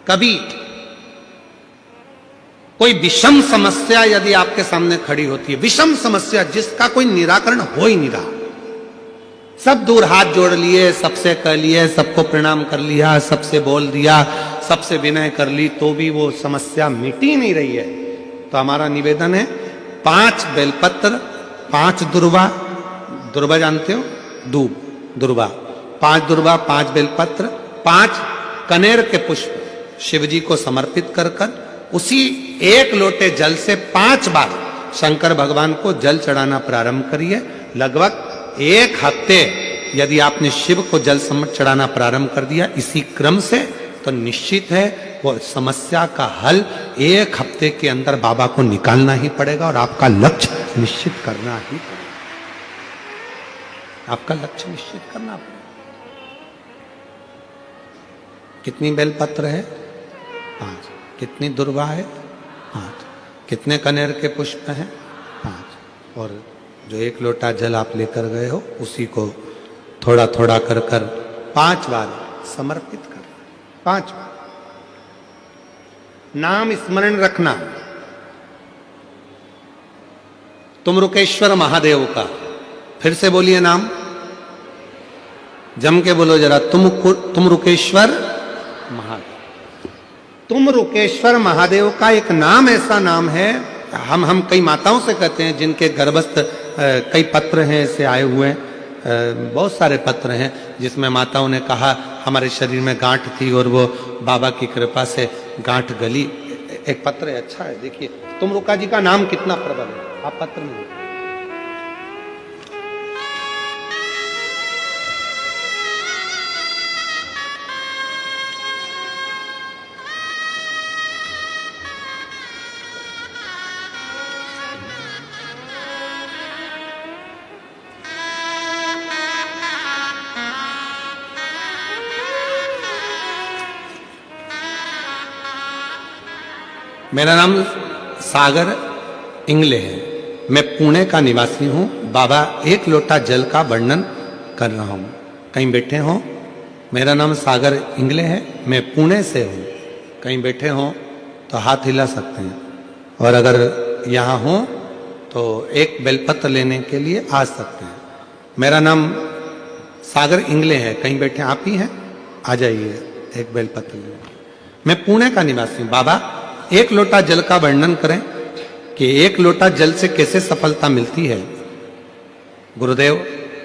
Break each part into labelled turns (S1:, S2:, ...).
S1: कभी कोई विषम समस्या यदि आपके सामने खड़ी होती है, विषम समस्या जिसका कोई निराकरण हो ही नहीं रहा, सब दूर हाथ जोड़ लिए, सबसे कह लिए, सबको प्रणाम कर लिया, सबसे बोल दिया, सबसे विनय कर ली, तो भी वो समस्या मिटी नहीं रही है, तो हमारा निवेदन है 5 बेलपत्र, 5 दुर्वा, दुर्वा जानते हो, दूब, दुर्वा, 5 दुर्वा, 5 बेलपत्र, 5 कनेर के पुष्प शिव जी को समर्पित कर कर उसी 1 लोटे जल से 5 बार शंकर भगवान को जल चढ़ाना प्रारंभ करिए। लगभग 1 हफ्ते यदि आपने शिव को जल चढ़ाना प्रारंभ कर दिया इसी क्रम से, तो निश्चित है वो समस्या का हल 1 हफ्ते के अंदर बाबा को निकालना ही पड़ेगा और आपका लक्ष्य निश्चित करना ही पड़ेगा। आपका लक्ष्य निश्चित करना पड़ेगा। कितनी बेलपत्र है? 5। कितनी दुर्वा है? 5। कितने कनेर के पुष्प हैं? 5। और जो 1 लोटा जल आप लेकर गए हो उसी को थोड़ा थोड़ा कर कर 5 बार समर्पित कर, 5 बार। नाम स्मरण रखना, तुमरुकेश्वर महादेव का। फिर से बोलिए नाम, जम के बोलो जरा, तुमरुकेश्वर महादेव। तुमरुकेश्वर महादेव का एक नाम ऐसा नाम है, हम कई माताओं से कहते हैं जिनके गर्भस्थ कई पत्र हैं ऐसे आए हुए, बहुत सारे पत्र हैं जिसमें माताओं ने कहा हमारे शरीर में गांठ थी और वो बाबा की कृपा से गांठ गली। एक पत्र है, अच्छा है, देखिए तुमरुका जी का नाम कितना प्रबल है, आप पत्र में देखिए। मेरा नाम सागर इंगले है, मैं पुणे का निवासी हूँ। बाबा 1 लोटा जल का वर्णन कर रहा हूँ, कहीं बैठे हो। मेरा नाम सागर इंगले है, मैं पुणे से हूँ। कहीं बैठे हो तो हाथ हिला सकते हैं, और अगर यहाँ हो तो 1 बेलपत्र लेने के लिए आ सकते हैं। मेरा नाम सागर इंगले है, कहीं बैठे आप ही हैं, आ जाइए 1 बेलपत्र लेने। मैं पुणे का निवासी हूँ। बाबा 1 लोटा जल का वर्णन करें कि 1 लोटा जल से कैसे सफलता मिलती है। गुरुदेव,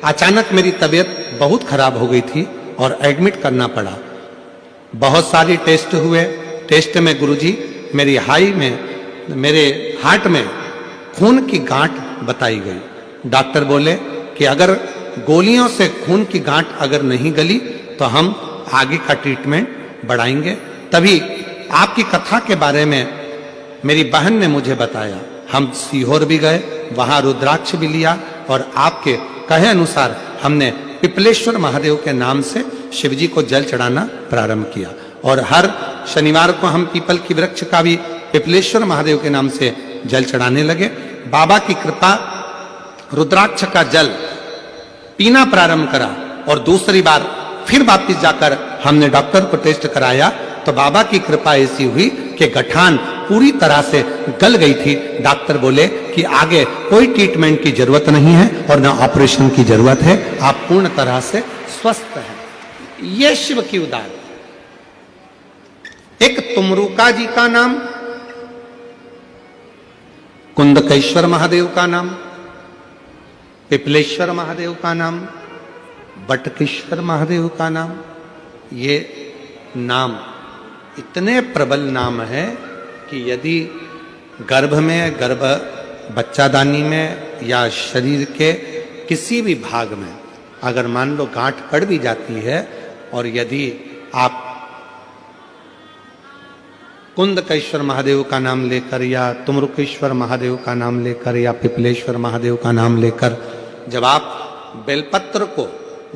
S1: अचानक मेरी तबीयत बहुत खराब हो गई थी और एडमिट करना पड़ा। बहुत सारी टेस्ट हुए, टेस्ट में गुरुजी मेरी मेरे हार्ट में खून की गांठ बताई गई। डॉक्टर बोले कि अगर गोलियों से खून की गांठ अगर नहीं गली तो हम आगे का ट्रीटमेंट बढ़ाएंगे। तभी आपकी कथा के बारे में मेरी बहन ने मुझे बताया। हम सीहोर भी गए, वहां रुद्राक्ष भी लिया और आपके कहे अनुसार हमने पिपलेश्वर महादेव के नाम से शिवजी को जल चढ़ाना प्रारंभ किया। और हर शनिवार को हम पीपल की वृक्ष का भी पिपलेश्वर महादेव के नाम से जल चढ़ाने लगे। बाबा की कृपा, रुद्राक्ष का जल पीना प्रारंभ करा और दूसरी बार फिर वापिस जाकर हमने डॉक्टर को टेस्ट कराया तो बाबा की कृपा ऐसी हुई कि गठान पूरी तरह से गल गई थी। डॉक्टर बोले कि आगे कोई ट्रीटमेंट की जरूरत नहीं है और ना ऑपरेशन की जरूरत है, आप पूर्ण तरह से स्वस्थ हैं। ये शिव की उदार। एक तुमरुका जी का नाम, कुंदकेश्वर महादेव का नाम, पिपलेश्वर महादेव का नाम, बटकेश्वर महादेव का नाम, ये नाम इतने प्रबल नाम है कि यदि गर्भ में, गर्भ बच्चादानी में या शरीर के किसी भी भाग में अगर मान लो गांठ पड़ भी जाती है और यदि आप कुंदकेश्वर महादेव का नाम लेकर या तुमरुकेश्वर महादेव का नाम लेकर या पिपलेश्वर महादेव का नाम लेकर जब आप बेलपत्र को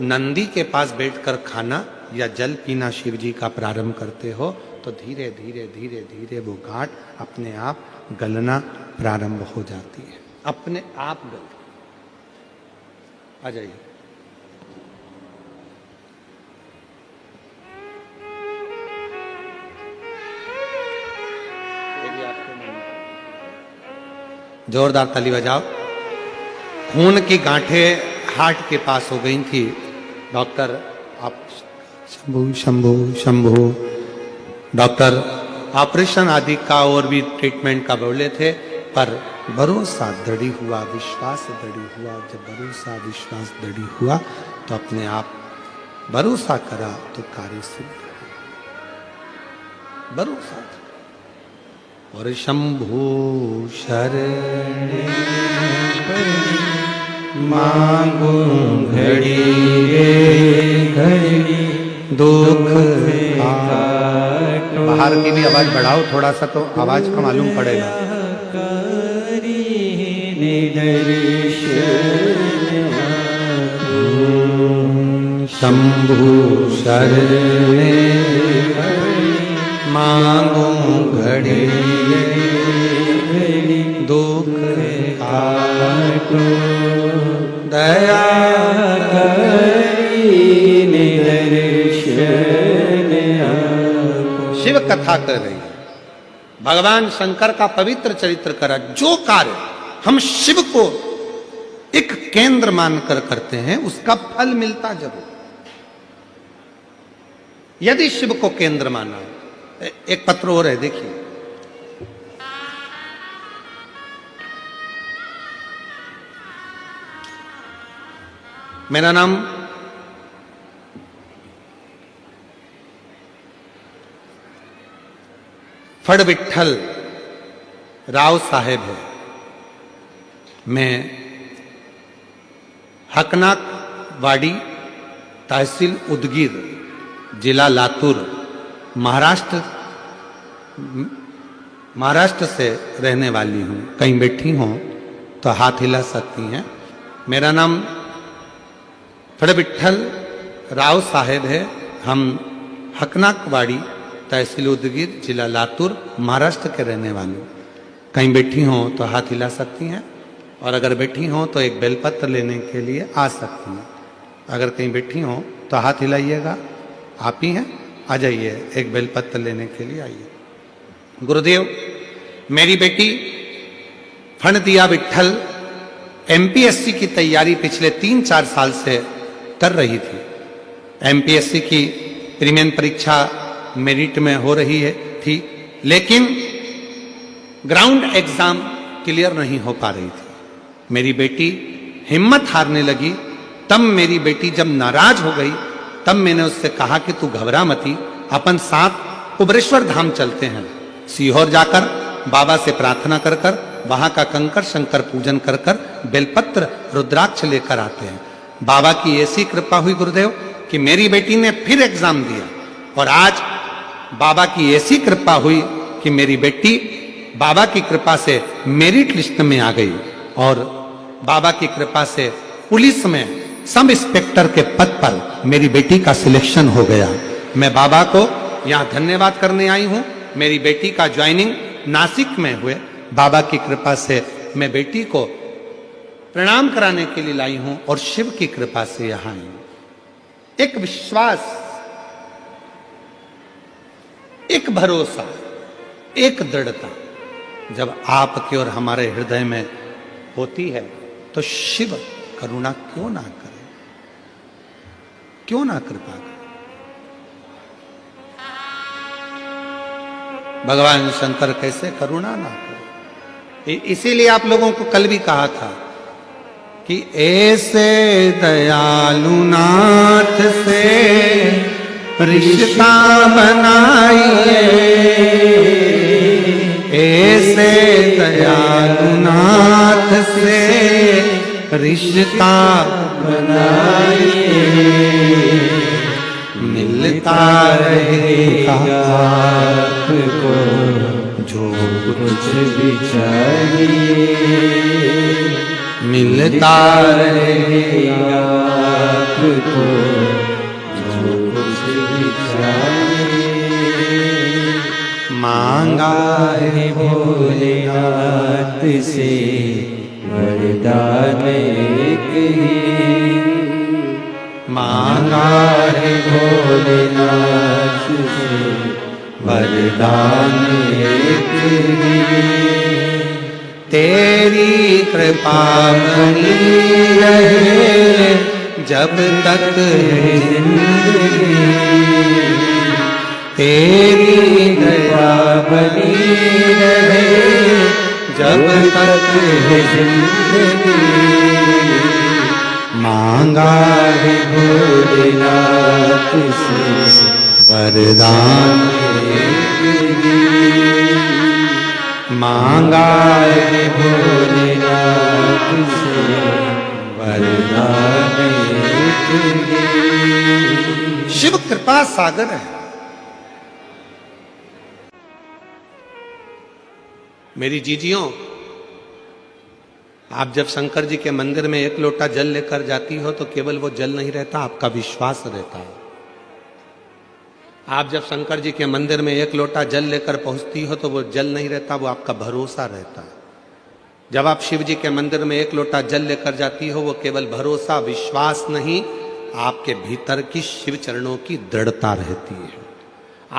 S1: नंदी के पास बैठकर खाना या जल पीना शिव जी का प्रारंभ करते हो तो धीरे धीरे धीरे धीरे वो गांठ अपने आप गलना प्रारंभ हो जाती है, अपने आप गल। आ जाइए। जोरदार ताली बजाओ। खून की गांठें हार्ट के पास हो गई थी। डॉक्टर आप शंभू शंभू शंभू डॉक्टर ऑपरेशन आदि का और भी ट्रीटमेंट का बोले थे, पर भरोसा दृढ़ हुआ, विश्वास दृढ़ हुआ। जब भरोसा विश्वास दृढ़ हुआ तो अपने आप भरोसा करा तो कार्य सिद्ध। भरोसा और शंभू शरण मांगू घड़ी घड़ी दुख काटो। बाहर की भी आवाज बढ़ाओ थोड़ा सा, तो आवाज का मालूम पड़ेगा। शंभू शरणे मांगू घड़ी दुख काटो दया शिव कथा कर रही है। भगवान शंकर का पवित्र चरित्र करा। जो कार्य हम शिव को एक केंद्र मानकर करते हैं उसका फल मिलता जरूर। यदि शिव को केंद्र माना, एक पत्र और है देखिए। मेरा नाम फड़ विठल राव साहेब है। मैं हकनाक वाड़ी, तहसील उदगीर, जिला लातूर, महाराष्ट्र से रहने वाली हूँ। कहीं बैठी हूँ तो हाथ हिला सकती हैं। मेरा नाम फड़ विठल राव साहेब है। हम हकनाक वाड़ी, तहसील उदगीर, जिला लातूर, महाराष्ट्र के रहने वाले। कहीं बैठी हों तो हाथ हिला सकती हैं, और अगर बैठी हों तो एक बेलपत्र लेने के लिए आ सकती हैं। अगर कहीं बैठी हों तो हाथ हिलाइएगा। आप ही हैं, आ जाइए, एक बेलपत्र लेने के लिए आइए। गुरुदेव, मेरी बेटी फणदिया विठल एमपीएससी की तैयारी पिछले 3-4 साल से कर रही थी। एमपीएससी की प्रीलिमिनरी परीक्षा मेरिट में हो रही थी, लेकिन ग्राउंड एग्जाम क्लियर नहीं हो पा रही थी। मेरी बेटी हिम्मत हारने लगी। तब मेरी बेटी जब नाराज हो गई, तब मैंने उससे कहा कि तू घबरा मती, अपन साथ कुबरेश्वर धाम चलते हैं। सीहोर जाकर बाबा से प्रार्थना कर कर, वहां का कंकर शंकर पूजन कर कर, बेलपत्र रुद्राक्ष लेकर आते हैं। बाबा की ऐसी कृपा हुई गुरुदेव कि मेरी बेटी ने फिर एग्जाम दिया, और आज बाबा की ऐसी कृपा हुई कि मेरी बेटी बाबा की कृपा से मेरिट लिस्ट में आ गई, और बाबा की कृपा से पुलिस में सब इंस्पेक्टर के पद पर मेरी बेटी का सिलेक्शन हो गया। मैं बाबा को यहाँ धन्यवाद करने आई हूँ। मेरी बेटी का ज्वाइनिंग नासिक में हुए। बाबा की कृपा से मैं बेटी को प्रणाम कराने के लिए लाई हूँ, और शिव की कृपा से यहाँ आई हूँ। एक विश्वास, एक भरोसा, एक दृढ़ता जब आपके और हमारे हृदय में होती है तो शिव करुणा क्यों ना करे, क्यों ना कृपा करे। भगवान शंकर कैसे करुणा ना करे। इसीलिए आप लोगों को कल भी कहा था कि ऐसे दयालु नाथ से रिश्ता बनाइए, ऐसे दयालु नाथ से रिश्ता बनाइए, मिलता रहेगा आपको जो कुछ भी चाहिए, मिलता रहेगा आपको जो कुछ भी चाहिए। मांगा है भोलेनाथ से वरदान एक ही, मांगा है भोलेनाथ से वरदान एक ही। तेरी कृपा बनी रहे जब तक है जिंदगी, तेरी दया बनी रहे जब तक है जिंदगी। मांगा है भोलेनाथ से वरदान एक ही, मांगा है भोलेनाथ से वरदान एक ही। शिव कृपा सागर है। मेरी जीजियों, आप जब शंकर जी के मंदिर में एक लोटा जल लेकर जाती हो तो केवल वो जल नहीं रहता, आपका विश्वास रहता है। आप जब शंकर जी के मंदिर में एक लोटा जल लेकर पहुंचती हो तो वो जल नहीं रहता, वो आपका भरोसा रहता है। जब आप शिव जी के मंदिर में एक लोटा जल लेकर जाती हो, वो केवल भरोसा विश्वास नहीं, आपके भीतर की शिव चरणों की दृढ़ता रहती है।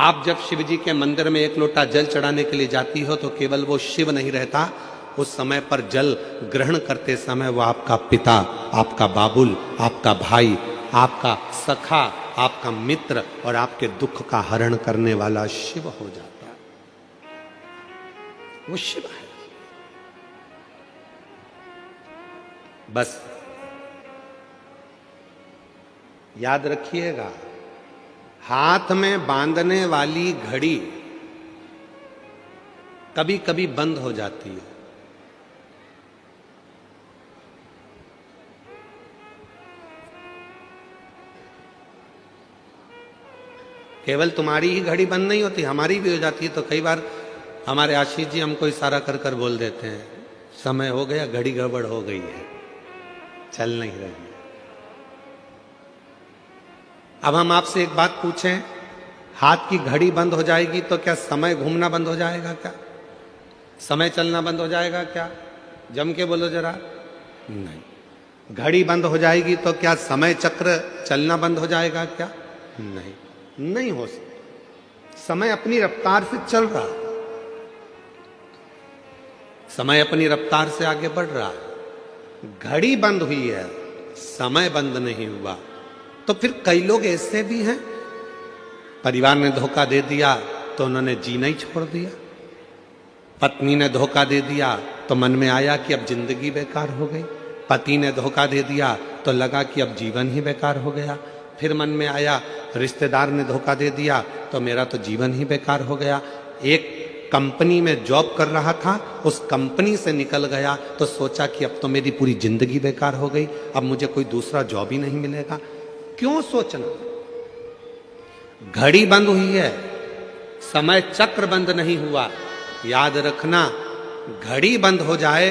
S1: आप जब शिव जी के मंदिर में एक लोटा जल चढ़ाने के लिए जाती हो तो केवल वो शिव नहीं रहता, उस समय पर जल ग्रहण करते समय वो आपका पिता, आपका बाबुल, आपका भाई, आपका सखा, आपका मित्र और आपके दुख का हरण करने वाला शिव हो जाता है। वो शिव है। बस याद रखिएगा, हाथ में बांधने वाली घड़ी कभी कभी बंद हो जाती है। केवल तुम्हारी ही घड़ी बंद नहीं होती, हमारी भी हो जाती है। तो कई बार हमारे आशीष जी हमको इशारा कर कर बोल देते हैं, समय हो गया, घड़ी गड़बड़ हो गई है, चल नहीं रही। अब हम आपसे एक बात पूछें, हाथ की घड़ी बंद हो जाएगी तो क्या समय घूमना बंद हो जाएगा? क्या समय चलना बंद हो जाएगा? क्या जम के बोलो जरा। नहीं। घड़ी बंद हो जाएगी तो क्या समय चक्र चलना बंद हो जाएगा? क्या नहीं, नहीं हो सकता। समय अपनी रफ्तार से चल रहा है, समय अपनी रफ्तार से आगे बढ़ रहा है। घड़ी बंद हुई है, समय बंद नहीं हुआ। तो फिर कई लोग ऐसे भी हैं, परिवार ने धोखा दे दिया तो उन्होंने जीना ही छोड़ दिया। पत्नी ने धोखा दे दिया तो मन में आया कि अब जिंदगी बेकार हो गई। पति ने धोखा दे दिया तो लगा कि अब जीवन ही बेकार हो गया। फिर मन में आया रिश्तेदार ने धोखा दे दिया तो मेरा तो जीवन ही बेकार हो गया। एक कंपनी में जॉब कर रहा था, उस कंपनी से निकल गया तो सोचा कि अब तो मेरी पूरी जिंदगी बेकार हो गई, अब मुझे कोई दूसरा जॉब ही नहीं मिलेगा। क्यों सोचना? घड़ी बंद हुई है, समय चक्र बंद नहीं हुआ। याद रखना, घड़ी बंद हो जाए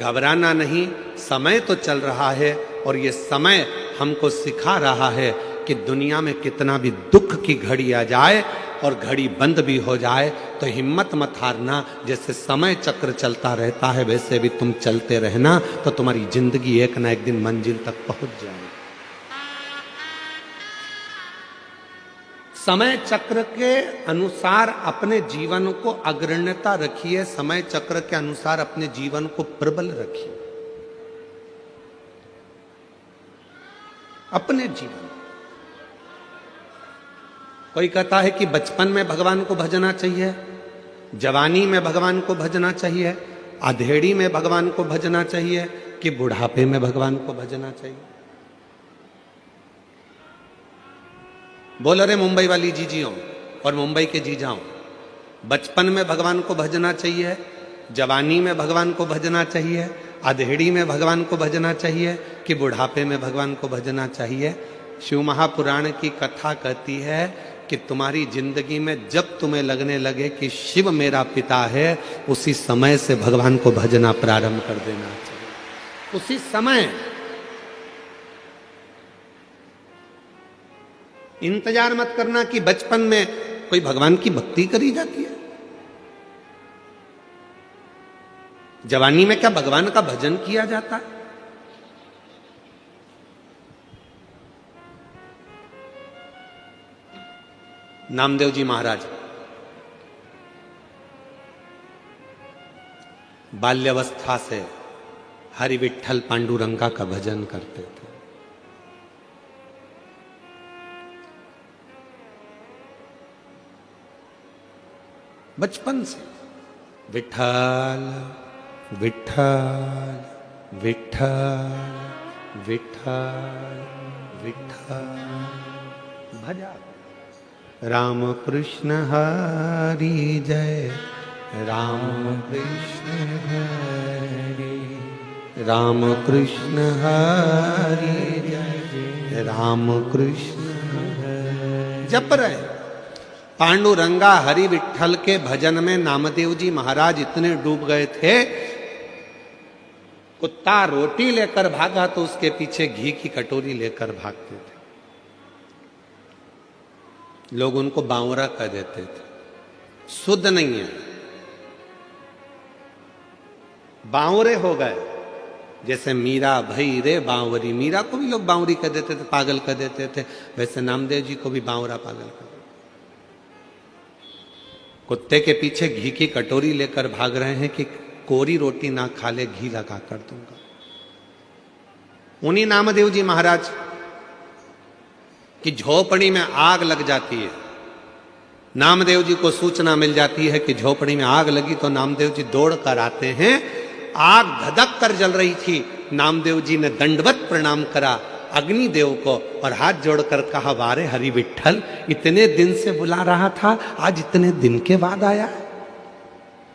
S1: घबराना नहीं, समय तो चल रहा है और ये समय हमको सिखा रहा है कि दुनिया में कितना भी दुख की घड़ी आ जाए और घड़ी बंद भी हो जाए तो हिम्मत मत हारना। जैसे समय चक्र चलता रहता है वैसे भी तुम चलते रहना, तो तुम्हारी जिंदगी एक ना एक दिन मंजिल तक पहुंच जाएगी। समय चक्र के अनुसार अपने जीवन को अग्रण्यता रखिए, समय चक्र के अनुसार अपने जीवन को प्रबल रखिए। अपने जीवन, कोई कहता है कि बचपन में भगवान को भजना चाहिए, जवानी में भगवान को भजना चाहिए, अधेड़ी में भगवान को भजना चाहिए, कि बुढ़ापे में भगवान को भजना चाहिए। बोल रहे मुंबई वाली जीजियों और मुंबई के जीजाओं, बचपन में भगवान को भजना चाहिए, जवानी में भगवान को भजना चाहिए, अधेड़ी में भगवान को भजना चाहिए, कि बुढ़ापे में भगवान को भजना चाहिए। शिव महापुराण की कथा कहती है कि तुम्हारी जिंदगी में जब तुम्हें लगने लगे कि शिव मेरा पिता है, उसी समय से भगवान को भजना प्रारंभ कर देना चाहिए। उसी समय, इंतजार मत करना कि बचपन में कोई भगवान की भक्ति करी जाती है। जवानी में क्या भगवान का भजन किया जाता है? नामदेव जी महाराज बाल्यावस्था से हरि विठ्ठल पांडुरंगा का भजन करते थे। बचपन से विठ्ठल विठ्ठल विठ्ठल विठ्ठल विठ्ठल भजा। राम कृष्ण हरि जय राम कृष्ण हरि, राम कृष्ण हरि जय राम कृष्ण हरि। जप रहे पांडुरंगा हरि विठ्ठल के भजन में नामदेव जी महाराज इतने डूब गए थे, कुत्ता रोटी लेकर भागा तो उसके पीछे घी की कटोरी लेकर भागते थे। लोग उनको बावरा कह देते थे, शुद्ध नहीं है, बावरे हो गए। जैसे मीरा भई रे बावरी, मीरा को भी लोग बावरी कह देते थे, पागल कह देते थे, वैसे नामदेव जी को भी बावरा पागल कह देते। कुत्ते के पीछे घी की कटोरी लेकर भाग रहे हैं कि कोरी रोटी ना खा ले, घी लगा कर दूंगा। उन्हीं नामदेव जी महाराज की झोपड़ी में आग लग जाती है। नामदेव जी को सूचना मिल जाती है कि झोपड़ी में आग लगी, तो नामदेव जी दौड़ कर आते हैं। आग धधक कर जल रही थी। नामदेव जी ने दंडवत प्रणाम करा अग्निदेव को और हाथ जोड़कर कहा, वारे हरि विठ्ठल, इतने दिन से बुला रहा था, आज इतने दिन के बाद आया।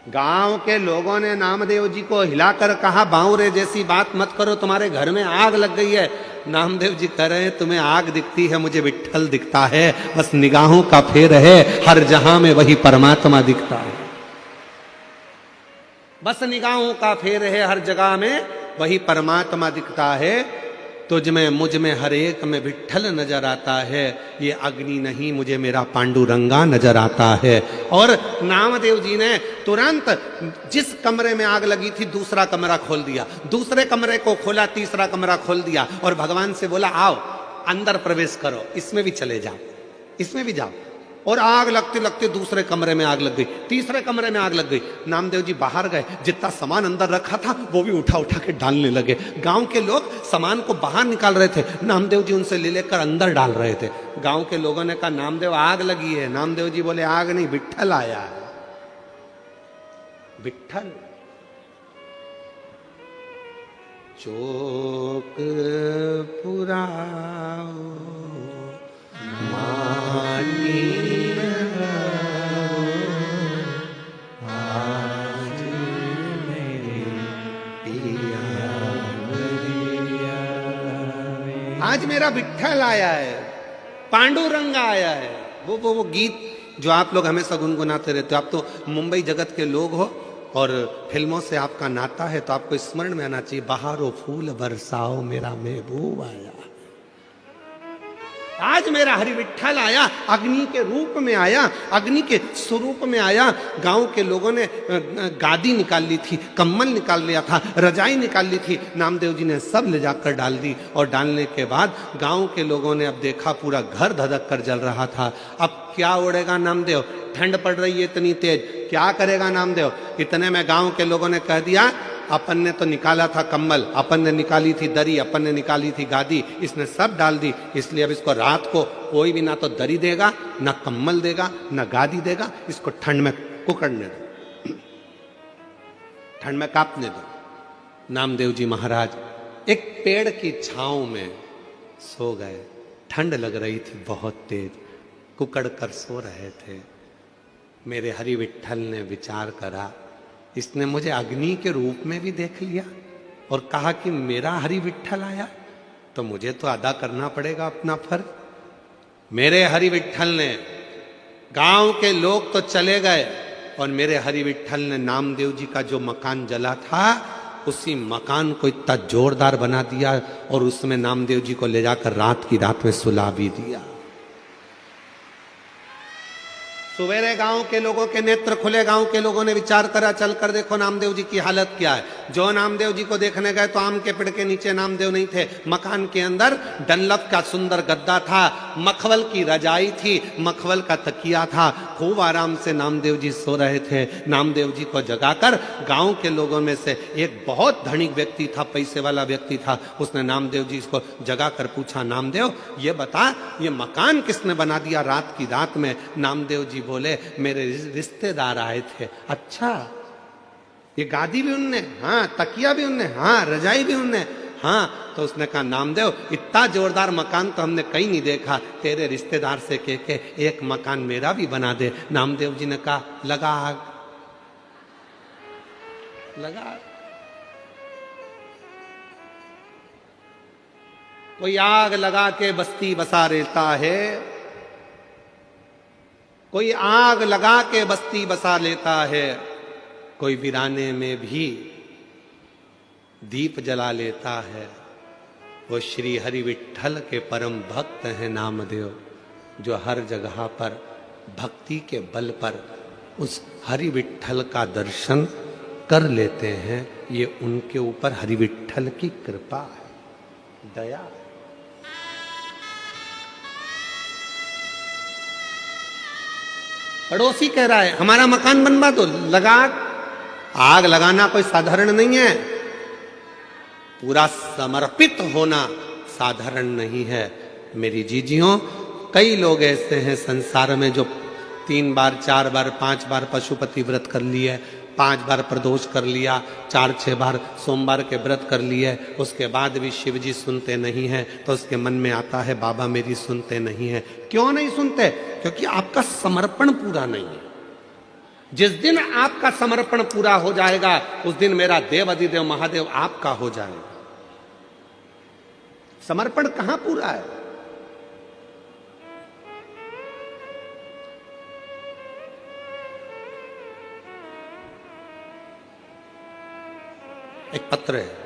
S1: गांव के लोगों ने नामदेव जी को हिलाकर कहा, बावरे जैसी बात मत करो, तुम्हारे घर में आग लग गई है। नामदेव जी कह रहे हैं, तुम्हें आग दिखती है, मुझे विठ्ठल दिखता है, बस निगाहों का फेर है, हर जहां में वही परमात्मा दिखता है। बस निगाहों का फेर है, हर जगह में वही परमात्मा दिखता है। तुझ में मुझ में हर एक में विठ्ठल नजर आता है। ये अग्नि नहीं, मुझे मेरा पांडुरंगा नजर आता है। और नामदेव जी ने तुरंत जिस कमरे में आग लगी थी दूसरा कमरा खोल दिया, दूसरे कमरे को खोला, तीसरा कमरा खोल दिया और भगवान से बोला, आओ अंदर प्रवेश करो, इसमें भी चले जाओ, इसमें भी जाओ। और आग लगते लगते दूसरे कमरे में आग लग गई, तीसरे कमरे में आग लग गई। नामदेव जी बाहर गए, जितना सामान अंदर रखा था वो भी उठा उठा के डालने लगे। गांव के लोग सामान को बाहर निकाल रहे थे, नामदेव जी उनसे ले लेकर अंदर डाल रहे थे। गांव के लोगों ने कहा, नामदेव आग लगी है। नामदेव जी बोले, आग नहीं, विठ्ठल आया है। विठ्ठल चौक पुराओ माटी आज मेरे पिया, आज मेरा विठ्ठल आया है, पांडुरंगा आया है। वो गीत जो आप लोग हमेशा गुनगुनाते रहते हो। आप तो मुंबई जगत के लोग हो और फिल्मों से आपका नाता है, तो आपको स्मरण में आना चाहिए, बहारो फूल बरसाओ मेरा महबूब आया। आज मेरा हरि विठ्ठल आया, अग्नि के रूप में आया, अग्नि के स्वरूप में आया। गांव के लोगों ने गादी निकाल ली थी, कम्बल निकाल लिया था, रजाई निकाल ली थी, नामदेव जी ने सब ले जाकर डाल दी। और डालने के बाद गांव के लोगों ने अब देखा पूरा घर धधक कर जल रहा था। अब क्या उड़ेगा नामदेव, ठंड पड़ रही है इतनी तेज, क्या करेगा नामदेव। इतने में गांव के लोगों ने कह दिया, अपन ने तो निकाला था कंबल, अपन ने निकाली थी दरी, अपन ने निकाली थी गादी, इसने सब डाल दी, इसलिए अब इसको रात को कोई भी ना तो दरी देगा, ना कंबल देगा, ना गादी देगा, इसको ठंड में कुकड़ने दो, ठंड में कांपने दो। नामदेव जी महाराज एक पेड़ की छांव में सो गए। ठंड लग रही थी बहुत तेज, कुकड़ कर सो रहे थे। मेरे हरि विठ्ठल ने विचार करा, इसने मुझे अग्नि के रूप में भी देख लिया और कहा कि मेरा हरि विठ्ठल आया, तो मुझे तो अदा करना पड़ेगा अपना फर्ज। मेरे हरि विठ्ठल ने, गांव के लोग तो चले गए और मेरे हरि विठ्ठल ने नामदेव जी का जो मकान जला था उसी मकान को इतना जोरदार बना दिया और उसमें नामदेव जी को ले जाकर रात की रात में सुला भी दिया। सवेरे गांव के लोगों के नेत्र खुले, गांव के लोगों ने विचार करा, चल कर देखो नामदेव जी की हालत क्या है। जो नामदेव जी को देखने गए तो आम के पेड़ के नीचे नामदेव नहीं थे, मकान के अंदर डनलप का सुंदर गद्दा था, मखवल की रजाई थी, मखवल का तकिया था, खूब आराम से नामदेव जी सो रहे थे। नामदेव जी को जगाकर गांव के लोगों में से एक बहुत धनिक व्यक्ति था, पैसे वाला व्यक्ति था, उसने नामदेव जी को जगाकर पूछा, नामदेव ये बता ये मकान किसने बना दिया रात की रात में? नामदेव जी बोले, मेरे रिश्तेदार आए थे। अच्छा, ये गादी भी उनने? हाँ। तकिया भी उनने? हाँ। रजाई भी उनने? हाँ। तो उसने कहा, नामदेव इतना जोरदार मकान तो हमने कहीं नहीं देखा, तेरे रिश्तेदार से कह के एक मकान मेरा भी बना दे। नामदेव जी ने कहा, लगा आग। लगा। कोई आग लगा के बस्ती बसा लेता है, कोई आग लगा के बस्ती बसा लेता है, कोई वीराने में भी दीप जला लेता है। वो श्री हरि विठ्ठल के परम भक्त हैं नामदेव, जो हर जगह पर भक्ति के बल पर उस हरि विठ्ठल का दर्शन कर लेते हैं। ये उनके ऊपर हरि विठ्ठल की कृपा है, दया है। पड़ोसी कह रहा है हमारा मकान बनवा दो, लगा। आग लगाना कोई साधारण नहीं है, पूरा समर्पित होना साधारण नहीं है। मेरी जीजियों, कई लोग ऐसे हैं संसार में जो 3 बार 4 बार 5 बार पशुपति व्रत कर लिए, 5 बार प्रदोष कर लिया, 4-6 बार सोमवार के व्रत कर लिए, उसके बाद भी शिव जी सुनते नहीं हैं। तो उसके मन में आता है बाबा मेरी सुनते नहीं है। क्यों नहीं सुनते? क्योंकि आपका समर्पण पूरा नहीं है। जिस दिन आपका समर्पण पूरा हो जाएगा उस दिन मेरा देव अधिदेव महादेव आपका हो जाएगा। समर्पण कहां पूरा है? एक पत्र है,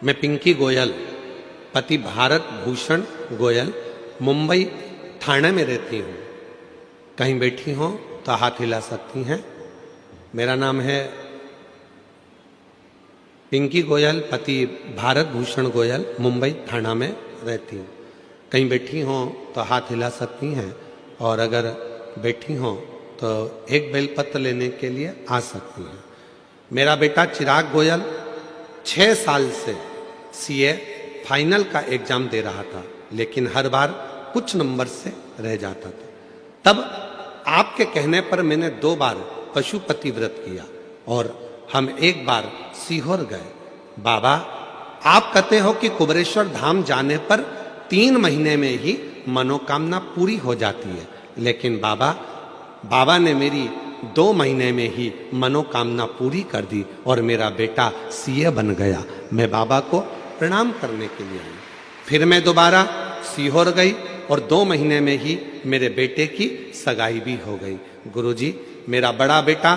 S1: मैं पिंकी गोयल, पति भारत भूषण गोयल, मुंबई थाने में रहती हूं। कहीं बैठी हो तो हाथ हिला सकती हैं। मेरा नाम है पिंकी गोयल, पति भारत भूषण गोयल, मुंबई थाना में रहती हूँ। कहीं बैठी हो तो हाथ हिला सकती हैं, और अगर बैठी हो तो एक बेलपत्र लेने के लिए आ सकती हैं। मेरा बेटा चिराग गोयल 6 साल से सीए फाइनल का एग्जाम दे रहा था, लेकिन हर बार कुछ नंबर से रह जाता था। तब आपके कहने पर मैंने 2 बार पशुपति व्रत किया और हम 1 बार सीहोर गए। बाबा, आप कहते हो कि कुबेरेश्वर धाम जाने पर 3 महीने में ही मनोकामना पूरी हो जाती है, लेकिन बाबा ने मेरी 2 महीने में ही मनोकामना पूरी कर दी और मेरा बेटा सीए बन गया। मैं बाबा को प्रणाम करने के लिए आई। फिर मैं दोबारा सीहोर गई और 2 महीने में ही मेरे बेटे की सगाई भी हो गई। गुरुजी, मेरा बड़ा बेटा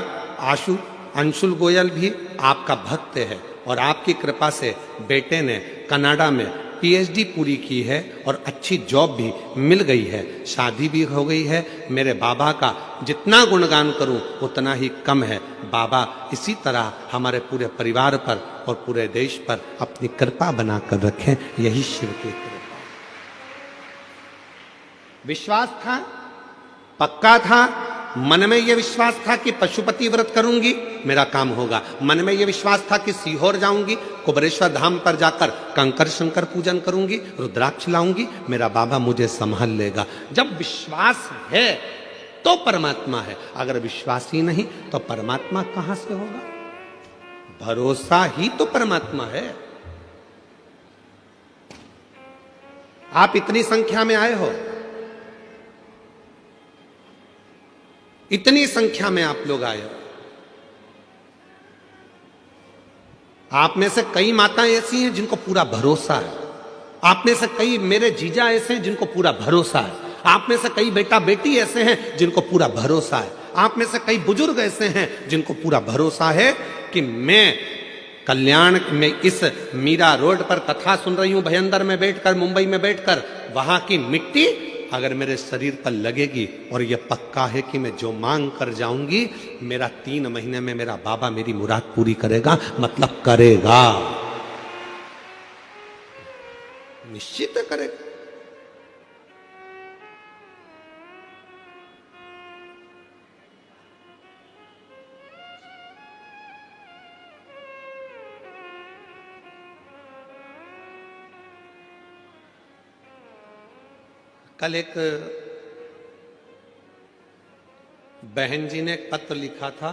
S1: अंशुल गोयल भी आपका भक्त है और आपकी कृपा से बेटे ने कनाडा में पीएचडी पूरी की है और अच्छी जॉब भी मिल गई है, शादी भी हो गई है। मेरे बाबा का जितना गुणगान करूं उतना ही कम है। बाबा इसी तरह हमारे पूरे परिवार पर और पूरे देश पर अपनी कृपा बनाकर रखें, यही शिव की कृपा। विश्वास था, पक्का था, मन में यह विश्वास था कि पशुपति व्रत करूंगी मेरा काम होगा। मन में यह विश्वास था कि सीहोर जाऊंगी, कुबेरेश्वर धाम पर जाकर कंकर शंकर पूजन करूंगी, रुद्राक्ष लाऊंगी, मेरा बाबा मुझे संभाल लेगा। जब विश्वास है तो परमात्मा है, अगर विश्वास ही नहीं तो परमात्मा कहां से होगा? भरोसा ही तो परमात्मा है। आप इतनी संख्या में आए हो, इतनी संख्या में आप लोग आए हो। आप में से कई माताएं ऐसी हैं जिनको पूरा भरोसा है। आप में से कई मेरे जीजा ऐसे हैं जिनको पूरा भरोसा है। आप में से कई बेटा बेटी ऐसे हैं जिनको पूरा भरोसा है। आप में से कई बुजुर्ग ऐसे हैं जिनको पूरा भरोसा है कि मैं कल्याण में इस मीरा रोड पर कथा सुन रही हूं भयंदर में बैठकर, मुंबई में बैठकर, वहां की मिट्टी अगर मेरे शरीर पर लगेगी और यह पक्का है कि मैं जो मांग कर जाऊंगी मेरा 3 महीने में मेरा बाबा मेरी मुराद पूरी करेगा, मतलब करेगा, निश्चित करेगा। कल एक बहन जी ने एक पत्र लिखा था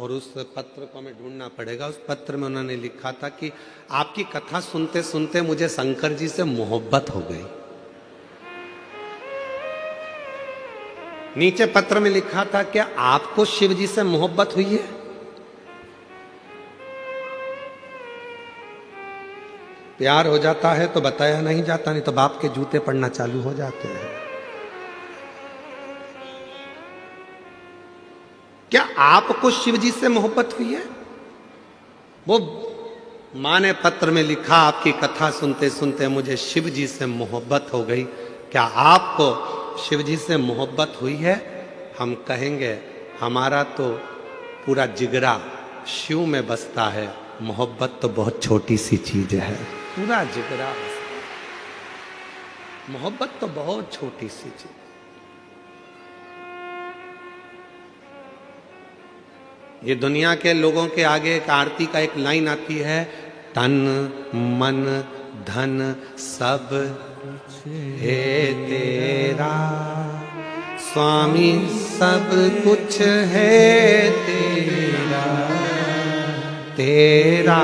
S1: और उस पत्र को हमें ढूंढना पड़ेगा। उस पत्र में उन्होंने लिखा था कि आपकी कथा सुनते सुनते मुझे शंकर जी से मोहब्बत हो गई। नीचे पत्र में लिखा था क्या आपको शिव जी से मोहब्बत हुई है? प्यार हो जाता है तो बताया नहीं जाता, नहीं तो बाप के जूते पड़ना चालू हो जाते हैं। क्या आपको शिव जी से मोहब्बत हुई है? वो मां ने पत्र में लिखा आपकी कथा सुनते सुनते मुझे शिव जी से मोहब्बत हो गई। क्या आपको शिव जी से मोहब्बत हुई है? हम कहेंगे हमारा तो पूरा जिगरा शिव में बसता है, मोहब्बत तो बहुत छोटी सी चीज है। पूरा जिगरा, मोहब्बत तो बहुत छोटी सी चीज। ये दुनिया के लोगों के आगे एक आरती का एक लाइन आती है, तन मन धन सब है तेरा, स्वामी सब कुछ है तेरा, तेरा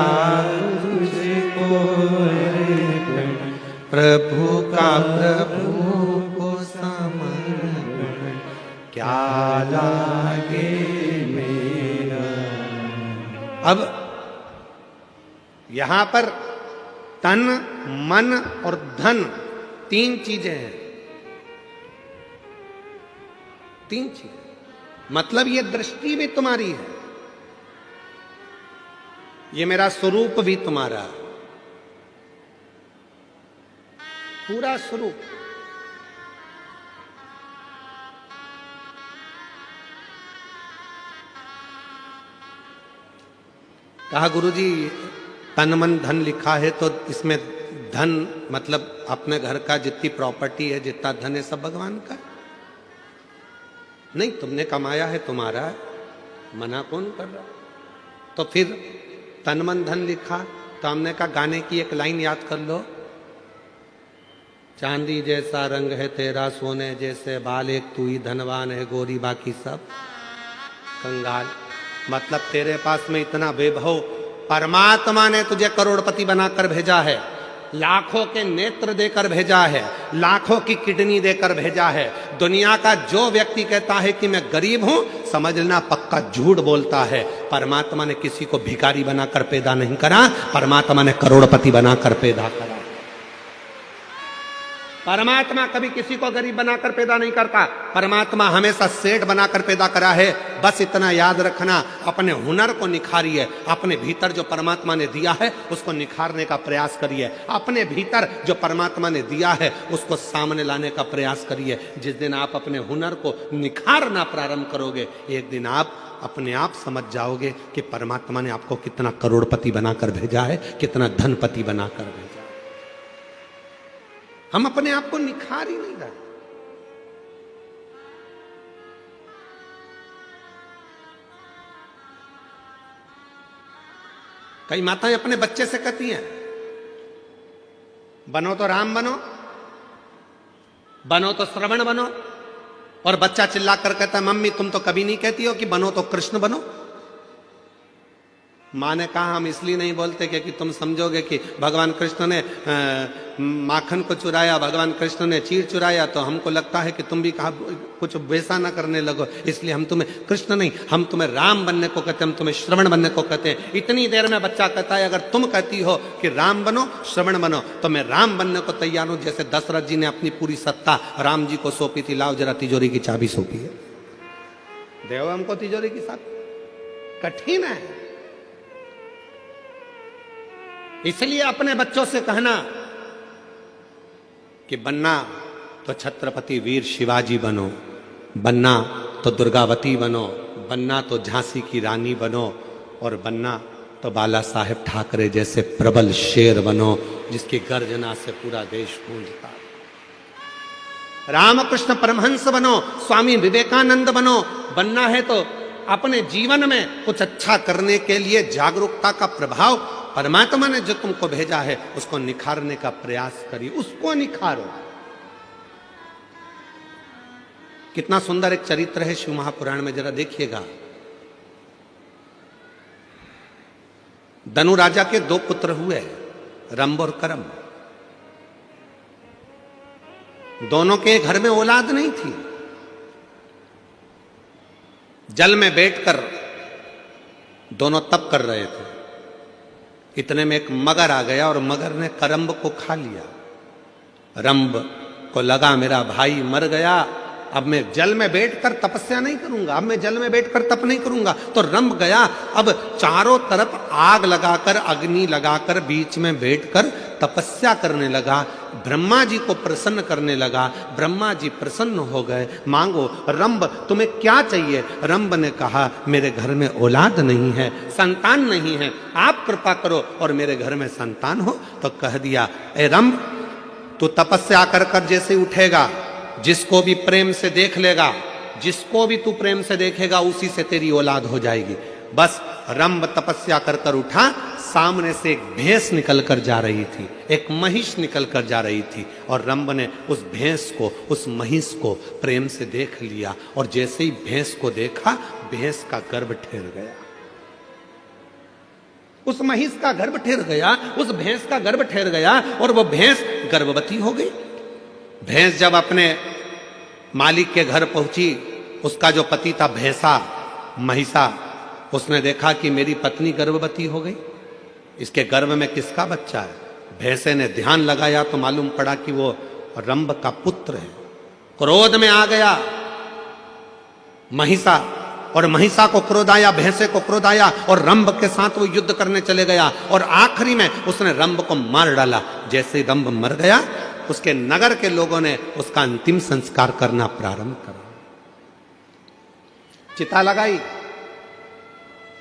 S1: प्रभु का प्रभु को समर्पण, क्या लागे मेरा। अब यहां पर तन मन और धन 3 चीजें हैं, 3 चीजें, मतलब ये दृष्टि भी तुम्हारी है, ये मेरा स्वरूप भी तुम्हारा है, पूरा स्वरूप। कहा गुरुजी तन मन धन लिखा है तो इसमें धन मतलब अपने घर का जितनी प्रॉपर्टी है, जितना धन है सब भगवान का नहीं, तुमने कमाया है तुम्हारा है, मना कौन कर रहा? तो फिर तन मन धन लिखा तो हमने कहा गाने की एक लाइन याद कर लो, चांदी जैसा रंग है तेरा सोने जैसे बाल, एक तू ही धनवान है गोरी बाकी सब कंगाल। मतलब तेरे पास में इतना वैभव, परमात्मा ने तुझे करोड़पति बनाकर भेजा है, लाखों के नेत्र देकर भेजा है, लाखों की किडनी देकर भेजा है। दुनिया का जो व्यक्ति कहता है कि मैं गरीब हूं, समझना पक्का झूठ बोलता है। परमात्मा ने किसी को भिखारी बनाकर पैदा नहीं करा, परमात्मा ने करोड़पति बनाकर पैदा करा। परमात्मा कभी किसी को गरीब बनाकर पैदा नहीं करता, परमात्मा हमेशा सेठ बनाकर पैदा करा है। बस इतना याद रखना, अपने हुनर को निखारिए, अपने भीतर जो परमात्मा ने दिया है उसको निखारने का प्रयास करिए, अपने भीतर जो परमात्मा ने दिया है उसको सामने लाने का प्रयास करिए। जिस दिन आप अपने हुनर को निखारना प्रारंभ करोगे, एक दिन आप अपने आप समझ जाओगे कि परमात्मा ने आपको कितना करोड़पति बनाकर भेजा है, कितना धनपति बनाकर भेजा। हम अपने आप को निखार ही नहीं रहे। कई माताएं अपने बच्चे से कहती हैं बनो तो राम बनो, बनो तो श्रवण बनो, और बच्चा चिल्लाकर कहता है मम्मी तुम तो कभी नहीं कहती हो कि बनो तो कृष्ण बनो। माँ ने कहा हम इसलिए नहीं बोलते क्योंकि तुम समझोगे कि भगवान कृष्ण ने माखन को चुराया, भगवान कृष्ण ने चीर चुराया, तो हमको लगता है कि तुम भी कहा कुछ वैसा ना करने लगो, इसलिए हम तुम्हें कृष्ण नहीं, हम तुम्हें राम बनने को कहते हैं, हम तुम्हें श्रवण बनने को कहते हैं। इतनी देर में बच्चा कहता है अगर तुम कहती हो कि राम बनो श्रवण बनो तो मैं राम बनने को तैयार हूं। जैसे दशरथ जी ने अपनी पूरी सत्ता राम जी को सौंपी थी, लाओ जरा तिजोरी की चाबी सौंपी है, देव हमको तिजोरी की चाबी। कठिन है, इसलिए अपने बच्चों से कहना कि बनना तो छत्रपति वीर शिवाजी बनो, बनना तो दुर्गावती बनो, बनना तो झांसी की रानी बनो, और बनना तो बाला साहेब ठाकरे जैसे प्रबल शेर बनो जिसकी गर्जना से पूरा देश गूंजता। रामकृष्ण परमहंस बनो, स्वामी विवेकानंद बनो। बनना है तो अपने जीवन में कुछ अच्छा करने के लिए जागरूकता का प्रभाव, परमात्मा ने जो तुमको भेजा है उसको निखारने का प्रयास करिए, उसको निखारो। कितना सुंदर एक चरित्र है शिव महापुराण में, जरा देखिएगा। धनु राजा के 2 पुत्र हुए, रंभ और करम। दोनों के घर में औलाद नहीं थी। जल में बैठकर दोनों तप कर रहे थे। इतने में एक मगर आ गया और मगर ने करम्ब को खा लिया। रंभ को लगा मेरा भाई मर गया, अब मैं जल में बैठकर तपस्या नहीं करूंगा, अब मैं जल में बैठकर तप नहीं करूंगा। तो रंभ गया, अब चारों तरफ आग लगाकर, अग्नि लगाकर बीच में बैठकर तपस्या करने लगा। ब्रह्मा जी को प्रसन्न करने लगा। ब्रह्मा जी प्रसन्न हो गए। मांगो रंभ, तुम्हें क्या चाहिए? रंभ ने कहा मेरे घर में औलाद नहीं है, संतान नहीं है, आप कृपा करो और मेरे घर में संतान हो। तो कह दिया, ए रंभ, तू तपस्या कर कर जैसे उठेगा, जिसको भी प्रेम से देख लेगा, जिसको भी तू प्रेम से देखेगा उसी से तेरी औलाद हो जाएगी। बस रंभ तपस्या कर कर उठा। सामने से एक भैंस निकल कर जा रही थी, एक महिष निकल कर जा रही थी, और रंभ ने उस भैंस को, उस महिष को प्रेम से देख लिया। और जैसे ही भैंस को देखा, भैंस का गर्भ ठहर गया। उस महिष का गर्भ ठहर गया, उस भैंस का गर्भ ठहर गया, और वो भैंस गर्भवती हो गई। भैंस जब अपने मालिक के घर पहुंची, उसका जो पति था भैंसा, महिषा, उसने देखा कि मेरी पत्नी गर्भवती हो गई, इसके गर्भ में किसका बच्चा है? भैंसे ने ध्यान लगाया तो मालूम पड़ा कि वो रंभ का पुत्र है। क्रोध में आ गया महिषा, और महिषा को क्रोध आया, भैंसे को क्रोध आया, और रंभ के साथ वो युद्ध करने चले गया, और आखिरी में उसने रंभ को मार डाला। जैसे ही रंभ मर गया, उसके नगर के लोगों ने उसका अंतिम संस्कार करना प्रारंभ करा। चिता लगाई,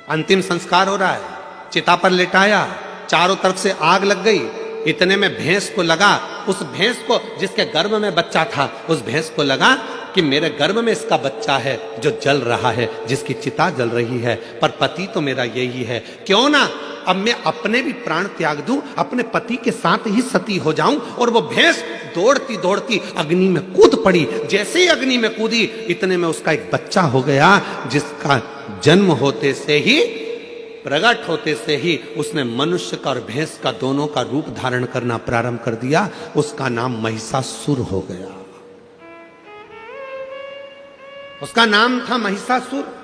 S1: अंतिम संस्कार हो रहा है, चिता पर लेटाया, चारों तरफ से आग लग गई। इतने में भैंस को लगा, उस भैंस को जिसके गर्भ में बच्चा था, उस भैंस को लगा कि मेरे गर्भ में इसका बच्चा है जो जल रहा है, जिसकी चिता जल रही है, पर पति तो मेरा यही है। क्यों ना अब मैं अपने भी प्राण त्याग दूं, अपने पति के साथ ही सती हो जाऊं। और वो भैंस दौड़ती दौड़ती अग्नि में कूद पड़ी। जैसे ही अग्नि में कूदी, इतने में उसका एक बच्चा हो गया, जिसका जन्म होते से ही, प्रकट होते से ही उसने मनुष्य का और भैंस का दोनों का रूप धारण करना प्रारंभ कर दिया। उसका नाम महिषासुर हो गया। उसका नाम था महिषासुर।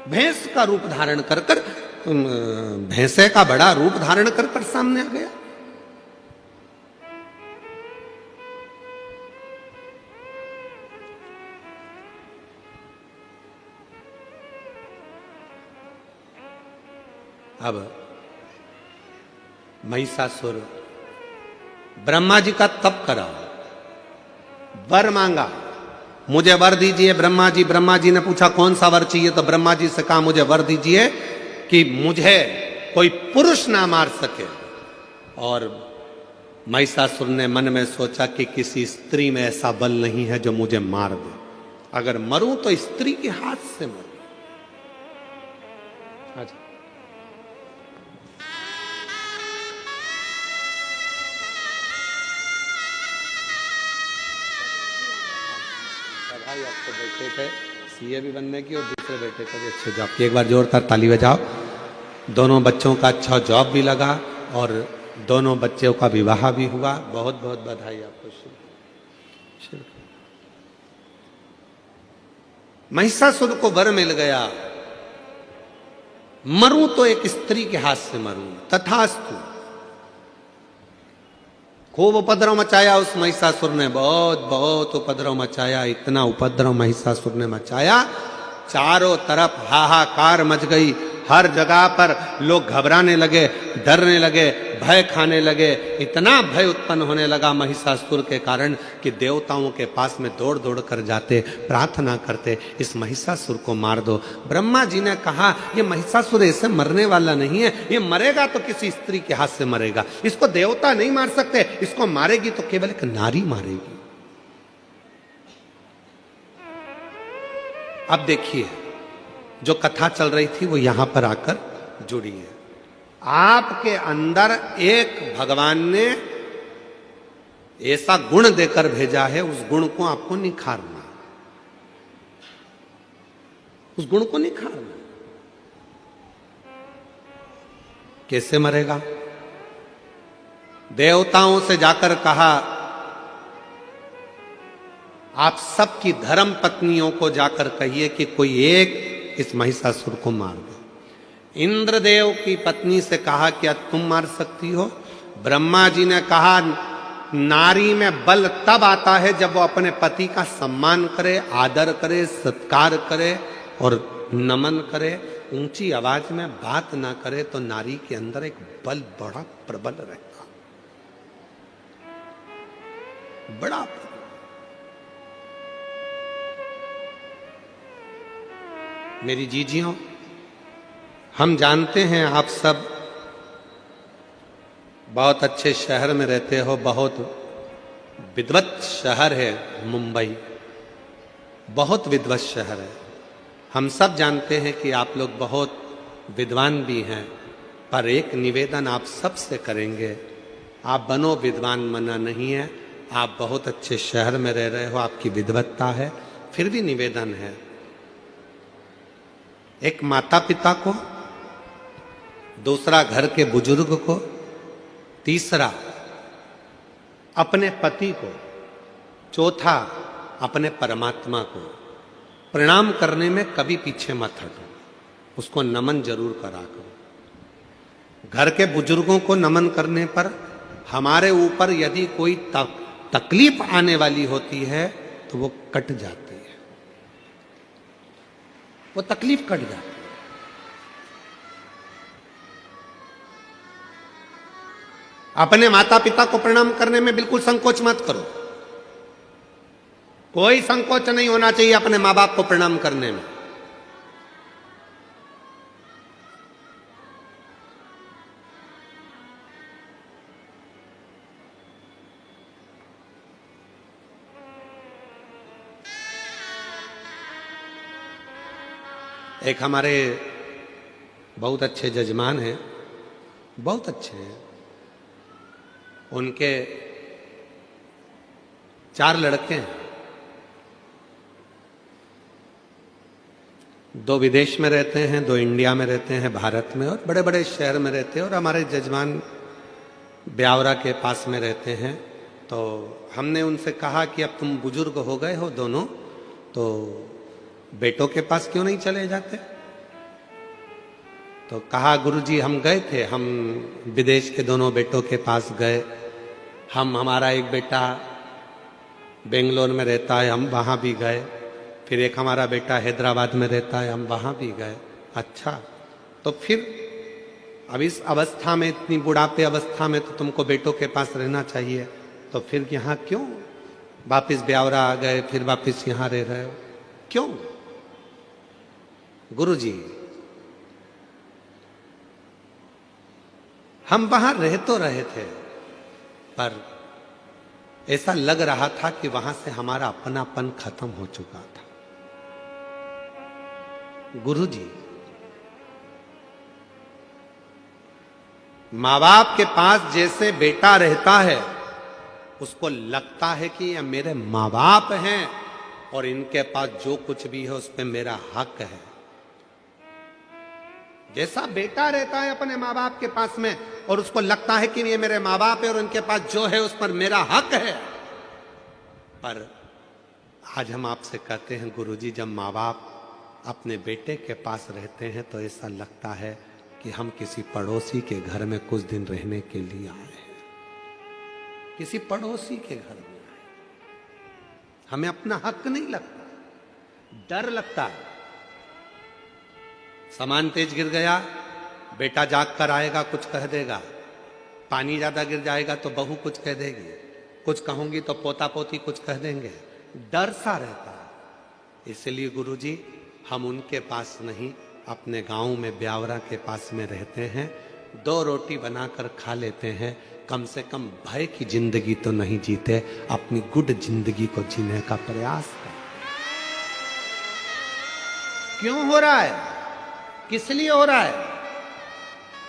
S1: भैंस का रूप धारण कर कर, भैंसे का बड़ा रूप धारण कर कर सामने आ गया। अब महिषासुर ब्रह्मा जी का तप करा, वर मांगा, मुझे वर दीजिए ब्रह्मा जी। ब्रह्मा जी ने पूछा कौन सा वर चाहिए? तो ब्रह्मा जी से कहा मुझे वर दीजिए कि मुझे कोई पुरुष ना मार सके। और महिषासुर ने मन में सोचा कि किसी स्त्री में ऐसा बल नहीं है जो मुझे मार दे, अगर मरूं तो स्त्री के हाथ से मरूं। अच्छा, भाई आपको बैठे थे सीए भी बनने की और दूसरे बेटे का भी अच्छे जॉब की। एक बार जोरदार ताली बजाओ। दोनों बच्चों का अच्छा जॉब भी लगा और दोनों बच्चों का विवाह भी हुआ। बहुत बहुत बधाई आपको। महिषासुर को वर मिल गया, मरूं तो एक स्त्री के हाथ से मरूं। तथास्तु। खूब उपद्रव मचाया उस महिषासुर ने, बहुत बहुत उपद्रव मचाया। इतना उपद्रव महिषासुर ने मचाया चारों तरफ हाहाकार मच गई। हर जगह पर लोग घबराने लगे, डरने लगे, भय खाने लगे। इतना भय उत्पन्न होने लगा महिषासुर के कारण कि देवताओं के पास में दौड़ दौड़ कर जाते, प्रार्थना करते, इस महिषासुर को मार दो। ब्रह्मा जी ने कहा, ये महिषासुर ऐसे मरने वाला नहीं है, ये मरेगा तो किसी स्त्री के हाथ से मरेगा, इसको देवता नहीं मार सकते, इसको मारेगी तो केवल एक नारी मारेगी। अब देखिए, जो कथा चल रही थी वो यहां पर आकर जुड़ी है। आपके अंदर एक भगवान ने ऐसा गुण देकर भेजा है, उस गुण को आपको निखारना, उस गुण को निखारना। कैसे मरेगा? देवताओं से जाकर कहा, आप सबकी धर्म पत्नियों को जाकर कहिए कि कोई एक इस महिषासुर को मार दो। इंद्रदेव की पत्नी से कहा, क्या तुम मार सकती हो? ब्रह्मा जी ने कहा, नारी में बल तब आता है जब वो अपने पति का सम्मान करे, आदर करे, सत्कार करे और नमन करे, ऊंची आवाज में बात ना करे, तो नारी के अंदर एक बल बड़ा प्रबल रहेगा, बड़ा प्रबल। मेरी जीजियों, हम जानते हैं आप सब बहुत अच्छे शहर में रहते हो, बहुत विद्वत शहर है मुंबई, बहुत विद्वत शहर है। हम सब जानते हैं कि आप लोग बहुत विद्वान भी हैं, पर एक निवेदन आप सब से करेंगे, आप बनो विद्वान, मना नहीं है, आप बहुत अच्छे शहर में रह रहे हो, आपकी विद्वत्ता है, फिर भी निवेदन है, एक माता पिता को, दूसरा घर के बुजुर्ग को, तीसरा अपने पति को, चौथा अपने परमात्मा को प्रणाम करने में कभी पीछे मत हटो, उसको नमन जरूर करा करो। घर के बुजुर्गों को नमन करने पर हमारे ऊपर यदि कोई तकलीफ आने वाली होती है तो वो कट जाती है, वो तकलीफ कट जाती है। अपने माता पिता को प्रणाम करने में बिल्कुल संकोच मत करो, कोई संकोच नहीं होना चाहिए अपने मां बाप को प्रणाम करने में। एक हमारे बहुत अच्छे जजमान हैं, बहुत अच्छे हैं, उनके 4 लड़के हैं, 2 विदेश में रहते हैं, 2 इंडिया में रहते हैं, भारत में, और बड़े बड़े शहर में रहते हैं, और हमारे जजमान ब्यावरा के पास में रहते हैं। तो हमने उनसे कहा कि अब तुम बुजुर्ग हो गए हो दोनों, तो बेटों के पास क्यों नहीं चले जाते? तो कहा, गुरुजी हम गए थे, हम विदेश के दोनों बेटों के पास गए, हमारा एक बेटा बेंगलोर में रहता है, हम वहाँ भी गए, फिर एक हमारा बेटा हैदराबाद में रहता है, हम वहाँ भी गए। अच्छा, तो फिर अब इस अवस्था में, इतनी बुढ़ापे अवस्था में तो तुमको बेटों के पास रहना चाहिए, तो फिर यहाँ क्यों वापिस ब्यावरा आ गए, फिर वापिस यहाँ रह रहे हो, क्यों? गुरुजी, हम वहां रह तो रहे थे, पर ऐसा लग रहा था कि वहां से हमारा अपनापन खत्म हो चुका था। गुरुजी, माँ बाप के पास जैसे बेटा रहता है, उसको लगता है कि ये मेरे माँ बाप हैं और इनके पास जो कुछ भी है उस पर मेरा हक है। जैसा बेटा रहता है अपने माँ बाप के पास में और उसको लगता है कि ये मेरे माँ बाप है और उनके पास जो है उस पर मेरा हक है, पर आज हम आपसे कहते हैं गुरुजी, जब माँ बाप अपने बेटे के पास रहते हैं तो ऐसा लगता है कि हम किसी पड़ोसी के घर में कुछ दिन रहने के लिए आए हैं, किसी पड़ोसी के घर में आए, हमें अपना हक नहीं लगता, डर लगता है। सामान तेज गिर गया, बेटा जाग कर आएगा कुछ कह देगा, पानी ज्यादा गिर जाएगा तो बहू कुछ कह देगी, कुछ कहूंगी तो पोता पोती कुछ कह देंगे, डर सा रहता है। इसलिए गुरुजी हम उनके पास नहीं, अपने गांव में ब्यावरा के पास में रहते हैं, 2 रोटी बनाकर खा लेते हैं, कम से कम भय की जिंदगी तो नहीं जीते, अपनी गुड जिंदगी को जीने का प्रयास करते। क्यों हो रहा है, किस लिए हो रहा है,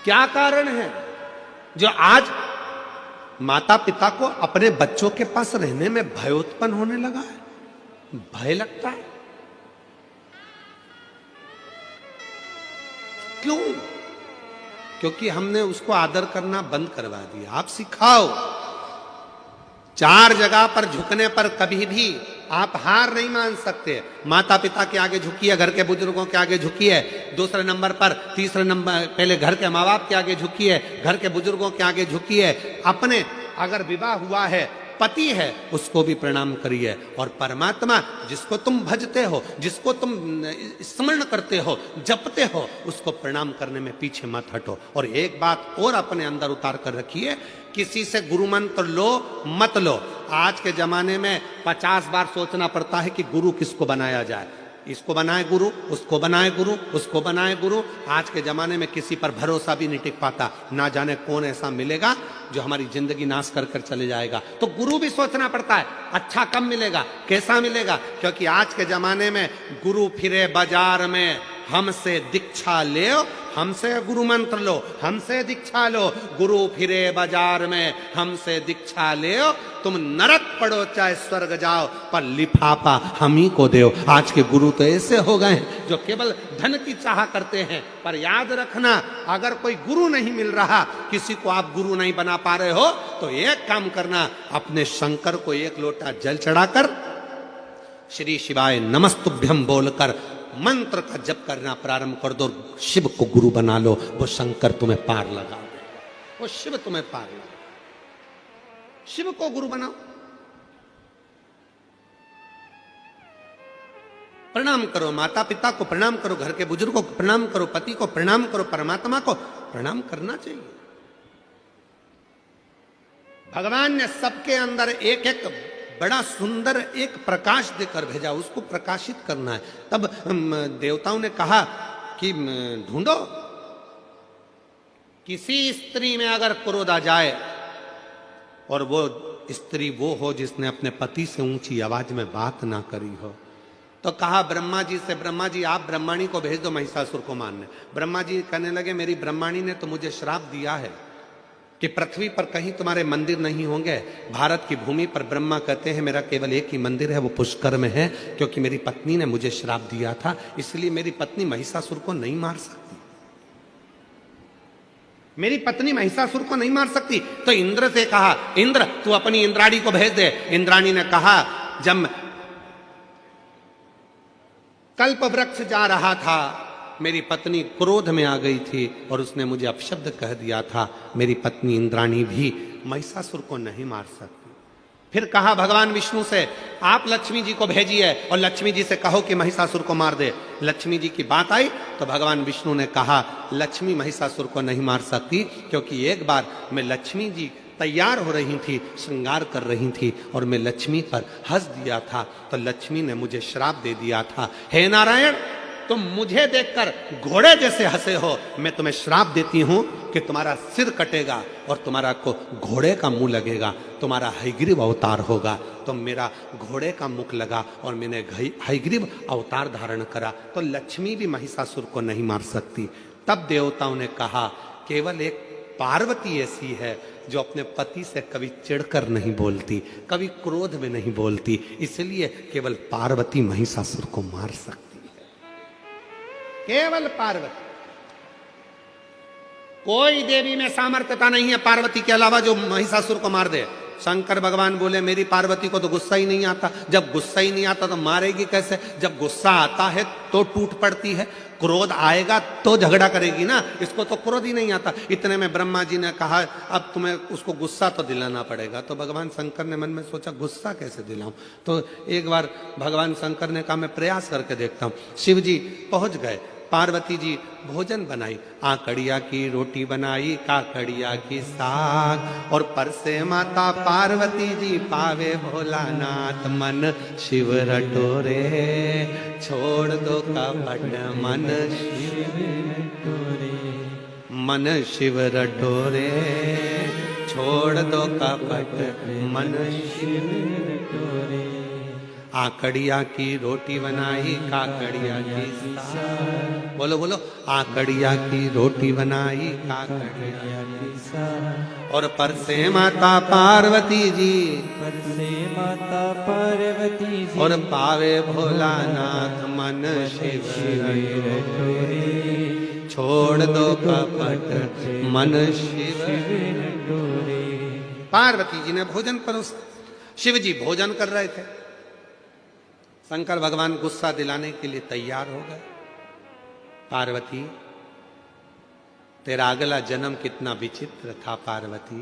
S1: क्या कारण है जो आज माता पिता को अपने बच्चों के पास रहने में भय उत्पन्न होने लगा है? भय लगता है क्यों? क्योंकि हमने उसको आदर करना बंद करवा दिया। आप सिखाओ, 4 जगह पर झुकने पर कभी भी आप हार नहीं मान सकते। माता पिता के आगे झुकिए, घर के बुजुर्गों के आगे झुकिए, दूसरे नंबर पर, तीसरे नंबर पहले घर के माँ बाप के आगे झुकिए, घर के बुजुर्गों के आगे झुकिए, अपने अगर विवाह हुआ है, पति है, उसको भी प्रणाम करिए, और परमात्मा जिसको तुम भजते हो, जिसको तुम स्मरण करते हो, जपते हो, उसको प्रणाम करने में पीछे मत हटो। और एक बात और अपने अंदर उतार कर रखिए, किसी से गुरु मंत्र लो मत लो। आज के जमाने में 50 बार सोचना पड़ता है कि गुरु किसको बनाया जाए, इसको बनाए गुरु, उसको बनाए गुरु, उसको बनाए गुरु। आज के जमाने में किसी पर भरोसा भी नहीं टिक पाता, ना जाने कौन ऐसा मिलेगा जो हमारी जिंदगी नाश कर कर चले जाएगा। तो गुरु भी सोचना पड़ता है, अच्छा कब मिलेगा, कैसा मिलेगा, क्योंकि आज के जमाने में गुरु फिरे बाजार में, हमसे दीक्षा ले, हमसे गुरु मंत्र लो, हमसे दीक्षा लो, गुरु फिरे बाजार में, हमसे दीक्षा ले, तुम नरक पड़ो चाहे स्वर्ग जाओ, पर लिफाफा हम ही को दो। आज के गुरु तो ऐसे हो गए हैं जो केवल धन की चाह करते हैं। पर याद रखना, अगर कोई गुरु नहीं मिल रहा, किसी को आप गुरु नहीं बना पा रहे हो, तो एक काम करना, अपने शंकर को 1 लोटा जल चढ़ाकर श्री शिवाय नमस्तुभ्यम बोलकर मंत्र का जप करना प्रारंभ कर दो। शिव को गुरु बना लो, वो शंकर तुम्हें पार लगा देगा, वो शिव तुम्हें पार लगा। शिव को गुरु बनाओ, प्रणाम करो, माता पिता को प्रणाम करो, घर के बुजुर्गों को प्रणाम करो, पति को प्रणाम करो, परमात्मा को प्रणाम करना चाहिए। भगवान ने सबके अंदर एक एक बड़ा सुंदर एक प्रकाश देकर भेजा, उसको प्रकाशित करना है। तब देवताओं ने कहा कि ढूंढो, किसी स्त्री में अगर क्रोध आ जाए और वो स्त्री वो हो जिसने अपने पति से ऊंची आवाज में बात ना करी हो, तो कहा ब्रह्मा जी से, ब्रह्मा जी आप ब्रह्माणी को भेज दो महिषासुर को मारने। ब्रह्मा जी कहने लगे, मेरी ब्रह्माणी ने तो मुझे श्राप दिया है कि पृथ्वी पर कहीं तुम्हारे मंदिर नहीं होंगे। भारत की भूमि पर ब्रह्मा कहते हैं मेरा केवल एक ही मंदिर है, वो पुष्कर में है, क्योंकि मेरी पत्नी ने मुझे श्राप दिया था, इसलिए मेरी पत्नी महिषासुर को नहीं मार सकती, मेरी पत्नी महिषासुर को नहीं मार सकती। तो इंद्र से कहा, इंद्र तू अपनी इंद्राणी को भेज दे। इंद्राणी ने कहा, जब कल्प वृक्ष जा रहा था, मेरी पत्नी क्रोध में आ गई थी और उसने मुझे अपशब्द कह दिया था, मेरी पत्नी इंद्राणी भी महिषासुर को नहीं मार सकती। फिर कहा भगवान विष्णु से, आप लक्ष्मी जी को भेजिए और लक्ष्मी जी से कहो कि महिषासुर को मार दे। लक्ष्मी जी की बात आई तो भगवान विष्णु ने कहा, लक्ष्मी महिषासुर को नहीं मार सकती, क्योंकि एक बार मैं लक्ष्मी जी तैयार हो रही थी, श्रृंगार कर रही थी और मैं लक्ष्मी पर हंस दिया था, तो लक्ष्मी ने मुझे श्राप दे दिया था, हे नारायण तुम मुझे देखकर घोड़े जैसे हंसे हो, मैं तुम्हें श्राप देती हूं कि तुम्हारा सिर कटेगा और तुम्हारा को घोड़े का मुंह लगेगा, तुम्हारा हयग्रीव अवतार होगा। तो मेरा घोड़े का मुख लगा और मैंने हयग्रीव अवतार धारण करा, तो लक्ष्मी भी महिषासुर को नहीं मार सकती। तब देवताओं ने कहा, केवल एक पार्वती ऐसी है जो अपने पति से कभी चिढ़कर नहीं बोलती, कभी क्रोध में नहीं बोलती, इसलिए केवल पार्वती महिषासुर को मार सकती, केवल पार्वती। कोई देवी में सामर्थ्यता नहीं है पार्वती के अलावा जो महिषासुर को मार दे। शंकर भगवान बोले, मेरी पार्वती को तो गुस्सा ही नहीं आता, जब गुस्सा ही नहीं आता तो मारेगी कैसे? जब गुस्सा आता है तो टूट पड़ती है, क्रोध आएगा तो झगड़ा करेगी ना, इसको तो क्रोध ही नहीं आता। इतने में ब्रह्मा जी ने कहा, अब तुम्हें उसको गुस्सा तो दिलाना पड़ेगा। तो भगवान शंकर ने मन में सोचा, गुस्सा कैसे दिलाऊं? तो एक बार भगवान शंकर ने कहा, मैं प्रयास करके देखता हूं। शिव जी पहुंच गए, पार्वती जी भोजन बनाई, आकड़िया की रोटी बनाई, काकड़िया की साग, और परसे माता पार्वती जी पावे भोलानाथ, मन शिव रटोरे छोड़ दो कपट, मन शिव रटोरे, मन शिव रटोरे छोड़ दो कपट, मन शिव रटोरे। आकड़िया की रोटी बनाई, काकड़िया की साग, बोलो बोलो, आकड़िया की रोटी बनाई, काकड़िया की साग, और परसे माता पार्वती जी,
S2: परसे माता पार्वती जी,
S1: और पावे भोलानाथ, मन शिव रटोरे छोड़ दो कपट, मन शिव रटोरे। पार्वती जी ने भोजन परोसा, शिव जी भोजन कर रहे थे। शंकर भगवान गुस्सा दिलाने के लिए तैयार हो गए। पार्वती, तेरा अगला जन्म कितना विचित्र था पार्वती,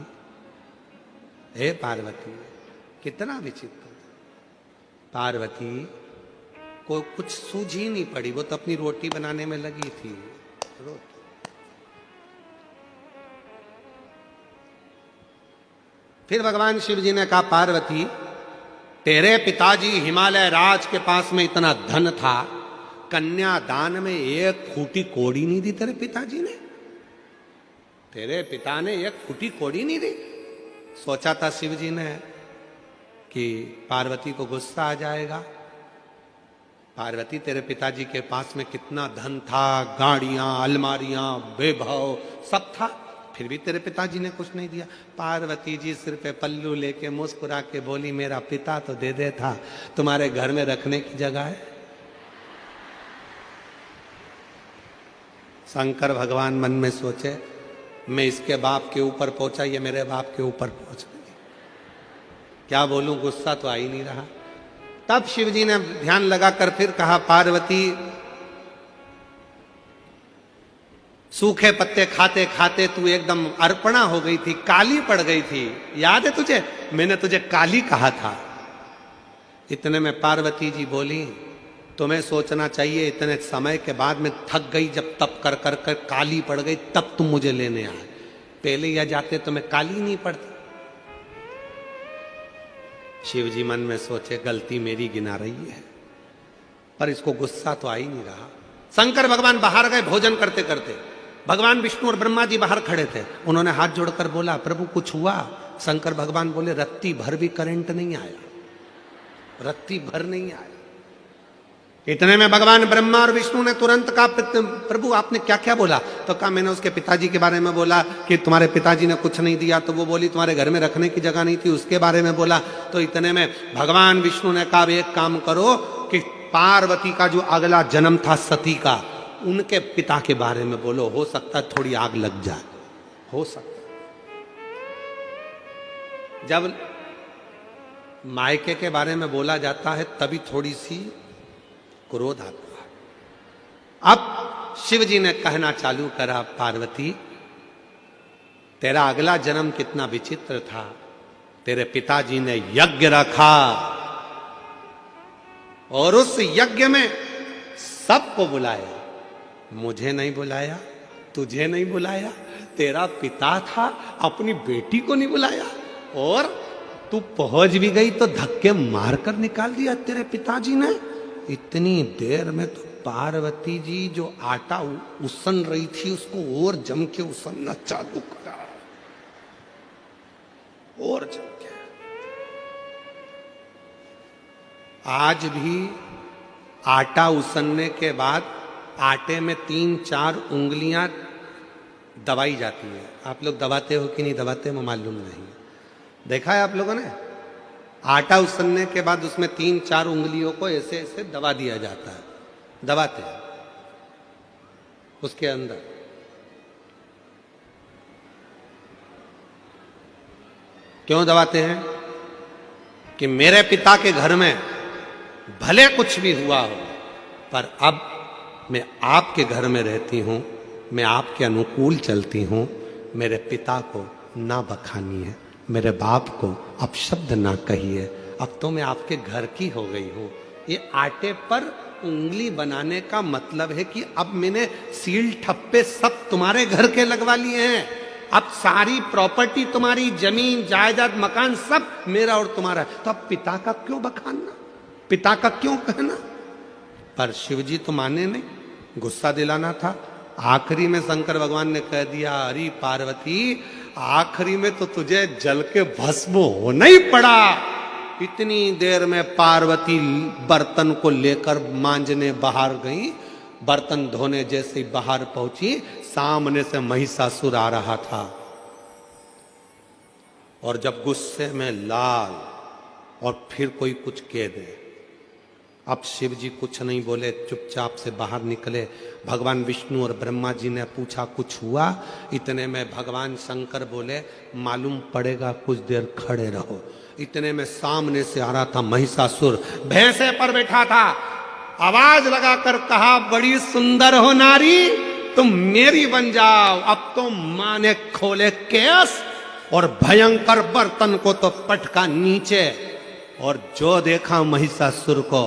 S1: हे पार्वती कितना विचित्र। पार्वती को कुछ सूझ ही नहीं पड़ी, वो तो अपनी रोटी बनाने में लगी थी। फिर भगवान शिव जी ने कहा, पार्वती तेरे पिताजी हिमालय राज के पास में इतना धन था, कन्यादान में एक फूटी कोड़ी नहीं दी तेरे पिताजी ने, तेरे पिता ने एक फूटी कोड़ी नहीं दी। सोचा था शिव जी ने कि पार्वती को गुस्सा आ जाएगा। पार्वती तेरे पिताजी के पास में कितना धन था, गाड़ियां, अलमारियां, वैभव सब था, फिर भी तेरे पिताजी ने कुछ नहीं दिया। पार्वती जी सिर पे पल्लू लेके मुस्कुरा के बोली, मेरा पिता तो दे दे था, तुम्हारे घर में रखने की जगह है। शंकर भगवान मन में सोचे, मैं इसके बाप के ऊपर पहुंचा, ये मेरे बाप के ऊपर पहुंच गई, क्या बोलूं, गुस्सा तो आ ही नहीं रहा। तब शिव जी ने ध्यान लगाकर फिर कहा, पार्वती सूखे पत्ते खाते खाते तू एकदम अर्पणा हो गई थी, काली पड़ गई थी, याद है तुझे, मैंने तुझे काली कहा था। इतने में पार्वती जी बोली, तुम्हें सोचना चाहिए, इतने समय के बाद में थक गई, जब तप कर कर कर काली पड़ गई, तब तुम मुझे लेने आए, पहले या जाते तो मैं काली नहीं पड़ती। शिव जी मन में सोचे, गलती मेरी गिना रही है, पर इसको गुस्सा तो आ ही नहीं रहा। शंकर भगवान बाहर गए भोजन करते करते, भगवान विष्णु और ब्रह्मा जी बाहर खड़े थे। उन्होंने हाथ जोड़कर बोला, प्रभु कुछ हुआ? शंकर भगवान बोले, रत्ती भर भी करंट नहीं आया, रत्ती भर नहीं आया। इतने में भगवान ब्रह्मा और विष्णु ने तुरंत कहा, प्रभु आपने क्या क्या बोला? तो कहा, मैंने उसके पिताजी के बारे में बोला कि तुम्हारे पिताजी ने कुछ नहीं दिया, तो वो बोली तुम्हारे घर में रखने की जगह नहीं थी, उसके बारे में बोला। तो इतने में भगवान विष्णु ने कहा, एक काम करो कि पार्वती का जो अगला जन्म था सती का, उनके पिता के बारे में बोलो, हो सकता है थोड़ी आग लग जाए, हो सकता। जब मायके के बारे में बोला जाता है तभी थोड़ी सी क्रोध आता है। अब शिव जी ने कहना चालू करा, पार्वती तेरा अगला जन्म कितना विचित्र था, तेरे पिताजी ने यज्ञ रखा और उस यज्ञ में सबको बुलाया, मुझे नहीं बुलाया, तुझे नहीं बुलाया, तेरा पिता था अपनी बेटी को नहीं बुलाया, और तू पहुंच भी गई तो धक्के मारकर निकाल दिया तेरे पिताजी ने। इतनी देर में तो पार्वती जी जो आटा उसन रही थी उसको और जम के उसनना चालू करा, और जम के। आज भी आटा उसनने के बाद आटे में 3-4 उंगलियां दबाई जाती है। आप लोग दबाते हो कि नहीं दबाते हो मालूम नहीं, देखा है आप लोगों ने? आटा उसनने के बाद उसमें 3-4 उंगलियों को ऐसे ऐसे दबा दिया जाता है, दबाते हैं उसके अंदर। क्यों दबाते हैं? कि मेरे पिता के घर में भले कुछ भी हुआ हो, पर अब मैं आपके घर में रहती हूं, मैं आपके अनुकूल चलती हूं, मेरे पिता को ना बखानिए, मेरे बाप को अपशब्द ना कहिए, अब तो मैं आपके घर की हो गई हूं। ये आटे पर उंगली बनाने का मतलब है कि अब मैंने सील ठप्पे सब तुम्हारे घर के लगवा लिए हैं, अब सारी प्रॉपर्टी तुम्हारी, जमीन जायदाद मकान सब मेरा और तुम्हारा है, तो अब पिता का क्यों बखानना, पिता का क्यों कहना। पर शिव जी तो माने नहीं, गुस्सा दिलाना था। आखिरी में शंकर भगवान ने कह दिया, अरे पार्वती आखिरी में तो तुझे जल के भस्म होना ही पड़ा। इतनी देर में पार्वती बर्तन को लेकर मांजने बाहर गई, बर्तन धोने जैसे ही बाहर पहुंची, सामने से महिषासुर आ रहा था। और जब गुस्से में लाल और फिर कोई कुछ कह दे, अब शिव जी कुछ नहीं बोले, चुपचाप से बाहर निकले। भगवान विष्णु और ब्रह्मा जी ने पूछा कुछ हुआ, इतने में भगवान शंकर बोले मालूम पड़ेगा, कुछ देर खड़े रहो। इतने में सामने से आ रहा था महिषासुर, भैंसे पर बैठा था, आवाज लगाकर कहा, बड़ी सुंदर हो नारी, तुम मेरी बन जाओ। अब तो मां ने खोले केस और भयंकर बर्तन को तो पटका नीचे, और जो देखा महिषासुर को,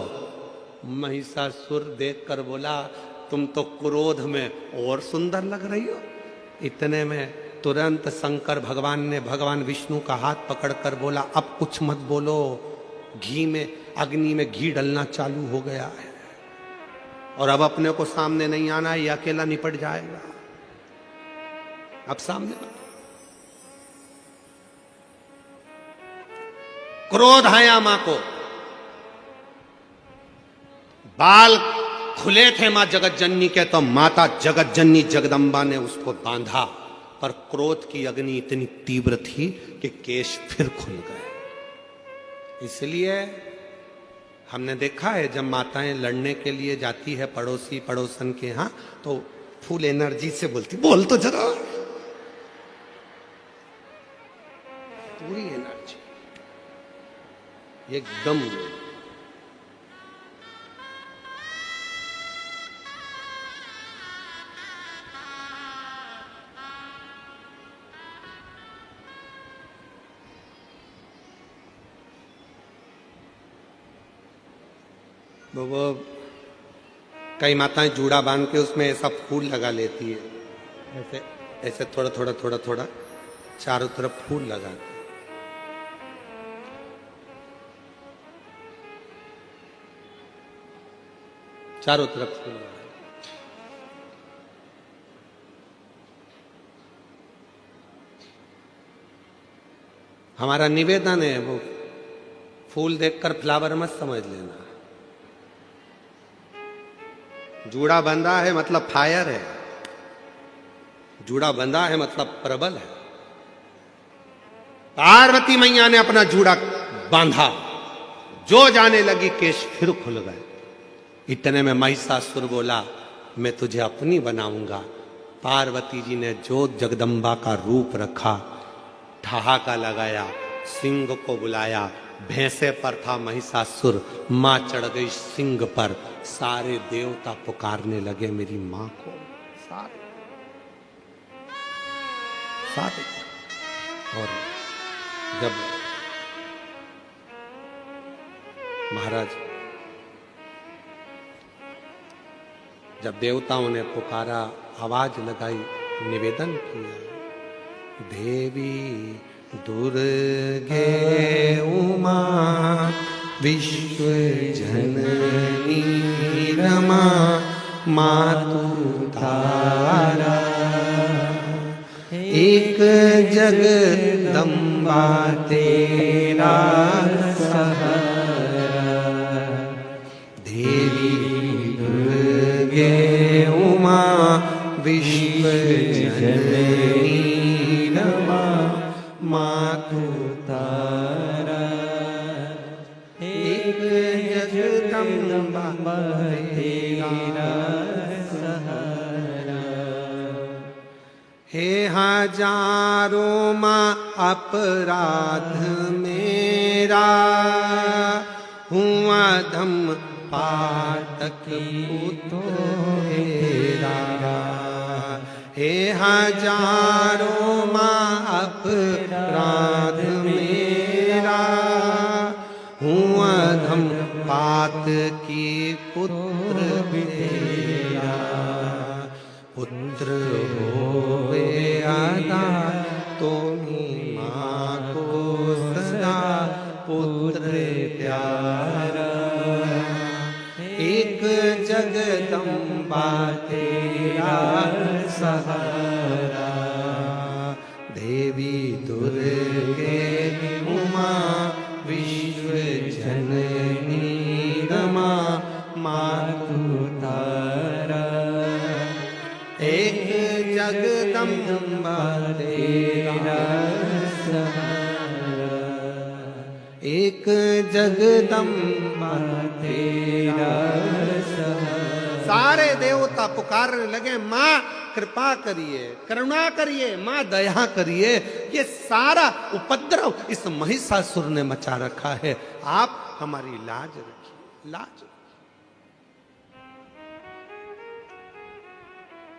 S1: महिषासुर देखकर बोला, तुम तो क्रोध में और सुंदर लग रही हो। इतने में तुरंत शंकर भगवान ने भगवान विष्णु का हाथ पकड़कर बोला, अब कुछ मत बोलो, घी में, अग्नि में घी डलना चालू हो गया है, और अब अपने को सामने नहीं आना, ये अकेला निपट जाएगा। अब सामने क्रोध आया मां को, बाल खुले थे मां जगत जननी के, तो माता जगत जननी जगदम्बा ने उसको बांधा, पर क्रोध की अग्नि इतनी तीव्र थी कि केश फिर खुल गए। इसलिए हमने देखा है जब माताएं लड़ने के लिए जाती है पड़ोसी पड़ोसन के यहां, तो फुल एनर्जी से बोलती, बोल तो जरा, पूरी एनर्जी एकदम। वो कई माताएं जूड़ा बांध के उसमें ऐसा फूल लगा लेती है, ऐसे ऐसे थोड़ा थोड़ा थोड़ा थोड़ा चारों तरफ फूल लगा, चारों तरफ फूल लगा। हमारा निवेदन है, वो फूल देखकर फ्लावर मत समझ लेना। जूड़ा बंधा है मतलब फायर है, जूड़ा बंधा है मतलब प्रबल है। पार्वती मैया ने अपना जूड़ा बांधा, जो जाने लगी केश फिर खुल गए। इतने में महिषासुर बोला, मैं तुझे अपनी बनाऊंगा। पार्वती जी ने जो जगदम्बा का रूप रखा, ठहाका लगाया, सिंह को बुलाया, भैंसे पर था महिषासुर, मां चढ़ गई सिंह पर, सारे देवता पुकारने लगे मेरी मां को, सारे सारे। और जब महाराज, जब देवताओं ने पुकारा, आवाज लगाई, निवेदन किया, देवी दुर्गे उमा विश्व जननी रमा मातु तारा, एक जगदम्बा तेरा सहारा, देवी दुर्गे उमा विश्व जननी रमा मातु तारा, एक जगदम्बा तेरा सहारा। हे हजारों मां अपराध मेरा, हुआ धम पातक पूतो हेरा। हे हजारों मां अपराध मेरा, हुआ धम पात की पुत्र पुत्र होवे आधार, तुम्ही माँ को सदा पुत्र प्यारा। एक जगदम्बा तेरा सहारा, देवी दुर्गे उमा विश्व जननी रमा मातु तारा। एक जगदम्बा तेरा सहारा, एक जगदम्बा तेरा सहारा। सारे देवता पुकारने लगे, माँ कृपा करिए, करुणा करिए, माँ दया करिए, ये सारा उपद्रव इस महिषासुर ने मचा रखा है, आप हमारी लाज रखिए, लाज।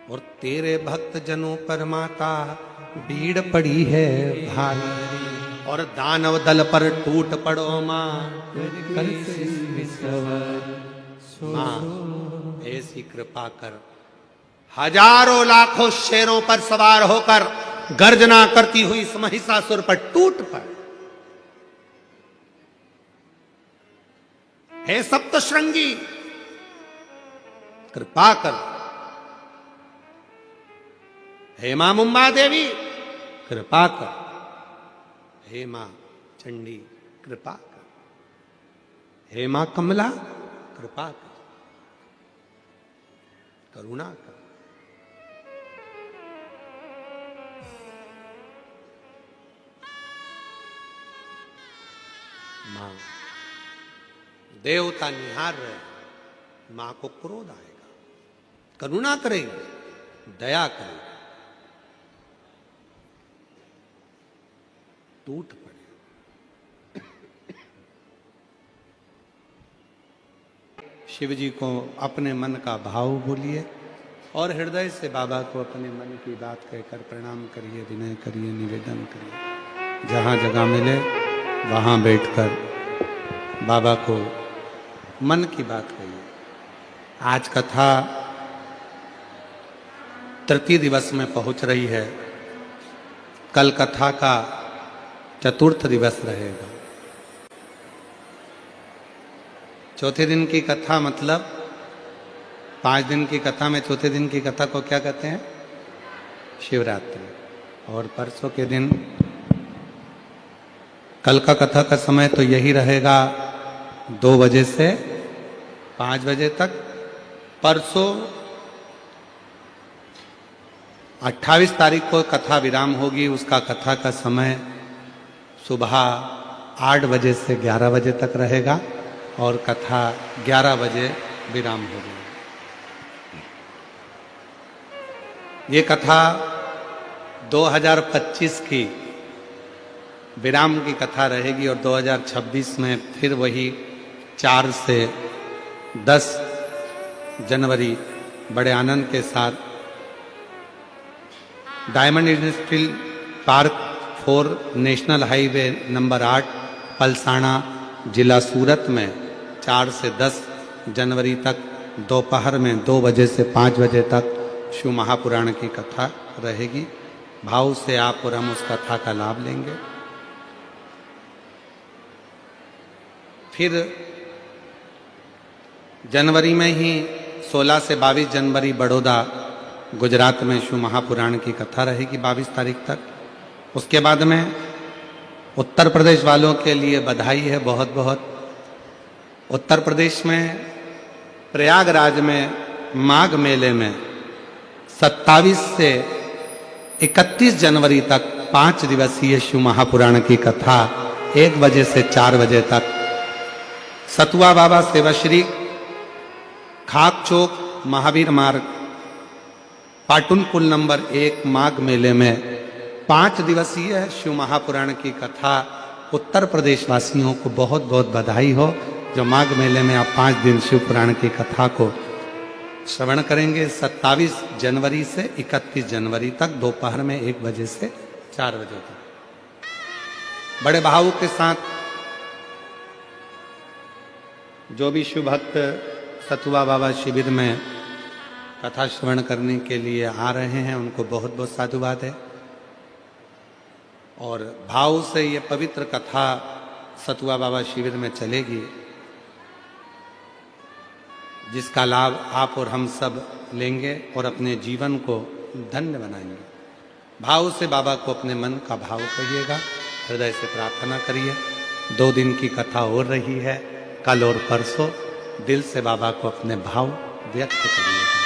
S1: और तेरे भक्त जनों पर माता भीड़ पड़ी है भारी, और दानव दल पर टूट पड़ो माँ, माँ ऐसी कृपा कर। हजारों लाखों शेरों पर सवार होकर गर्जना करती हुई इस महिषासुर पर टूट पड़। हे सप्तशृंगी कृपा कर, हे मां मुंबा देवी कृपा कर, हे मां चंडी कृपा कर, हे मां कमला कृपा कर, करुणा कर। मां देवता निहार रहे, मां को क्रोध आएगा, करुणा करेगी, दया करेगी, टूट पड़े। शिव जी को अपने मन का भाव बोलिए और हृदय से बाबा को अपने मन की बात कहकर प्रणाम करिए, विनय करिए, निवेदन करिए। जहाँ जगह मिले वहाँ बैठकर बाबा को मन की बात कहिए। आज कथा तृतीय दिवस में पहुंच रही है, कल कथा का चतुर्थ दिवस रहेगा। चौथे दिन की कथा मतलब 5 दिन की कथा में चौथे दिन की कथा को क्या कहते हैं? शिवरात्रि। और परसों के दिन कल का कथा का समय तो यही रहेगा 2 बजे से 5 बजे तक। परसों 28 तारीख को कथा विराम होगी, उसका कथा का समय सुबह 8 बजे से 11 बजे तक रहेगा और कथा 11 बजे विराम होगी। ये कथा 2025 की विराम की कथा रहेगी और 2026 में फिर वही 4 से 10 जनवरी बड़े आनंद के साथ diamond industrial park 4 national highway number 8 Palsana जिला सूरत में 4 से 10 जनवरी तक दोपहर में 2 बजे से 5 बजे तक शिव महापुराण की कथा रहेगी। भाव से आप और हम उस कथा का लाभ लेंगे। फिर जनवरी में ही 16 से 22 जनवरी बड़ौदा गुजरात में शिव महापुराण की कथा रहेगी 22 तारीख तक। उसके बाद में उत्तर प्रदेश वालों के लिए बधाई है बहुत बहुत। उत्तर प्रदेश में प्रयागराज में माघ मेले में 27 से 31 जनवरी तक 5 दिवसीय शिव महापुराण की कथा 1 बजे से 4 बजे तक सतुआ बाबा सेवाश्री खाक चौक महावीर मार्ग पाटुन पुल नंबर 1 माघ मेले में 5 दिवसीय शिव महापुराण की कथा। उत्तर प्रदेश वासियों को बहुत बहुत बधाई हो जो माघ मेले में आप 5 दिन शिव पुराण की कथा को श्रवण करेंगे। 27 जनवरी से 31 जनवरी तक दोपहर में 1 बजे से 4 बजे तक बड़े भावों के साथ जो भी शिव भक्त सतुआ बाबा शिविर में कथा श्रवण करने के लिए आ रहे हैं उनको बहुत बहुत साधुवाद है। और भाव से ये पवित्र कथा सतुआ बाबा शिविर में चलेगी, जिसका लाभ आप और हम सब लेंगे और अपने जीवन को धन्य बनाएंगे। भाव से बाबा को अपने मन का भाव कहिएगा, हृदय से प्रार्थना करिए। 2 दिन की कथा हो रही है, कल और परसों। दिल से बाबा को अपने भाव व्यक्त करिएगा।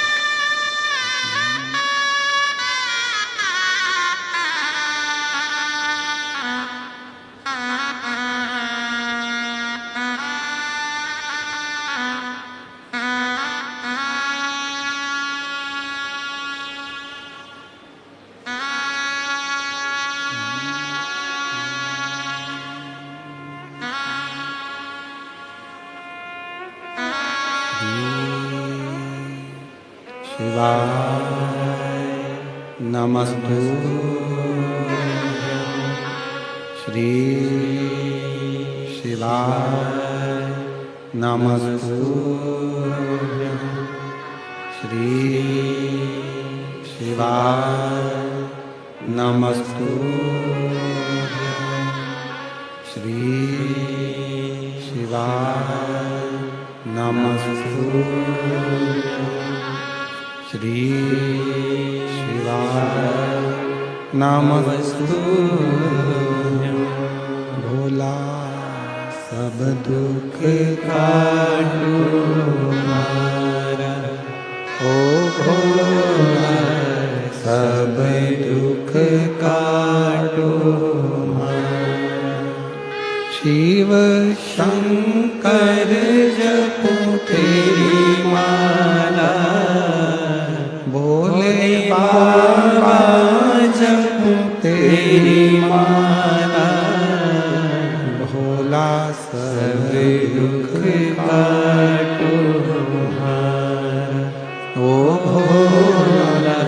S1: शिवाय नमस्तु श्री शिवाय नमस्तु श्री शिवाय नमस्तु श्री शिवाय नमस्तु श्री शिवाय नमस्तु। भोला सब दुख काटो हमारा, ओ भोला सब दुख काटो हमारा। शिव शंकर जपो तेरी माला, भोले बाबा जपो तेरी माला। भोला सब दुख काटो हमारा, ओ भोला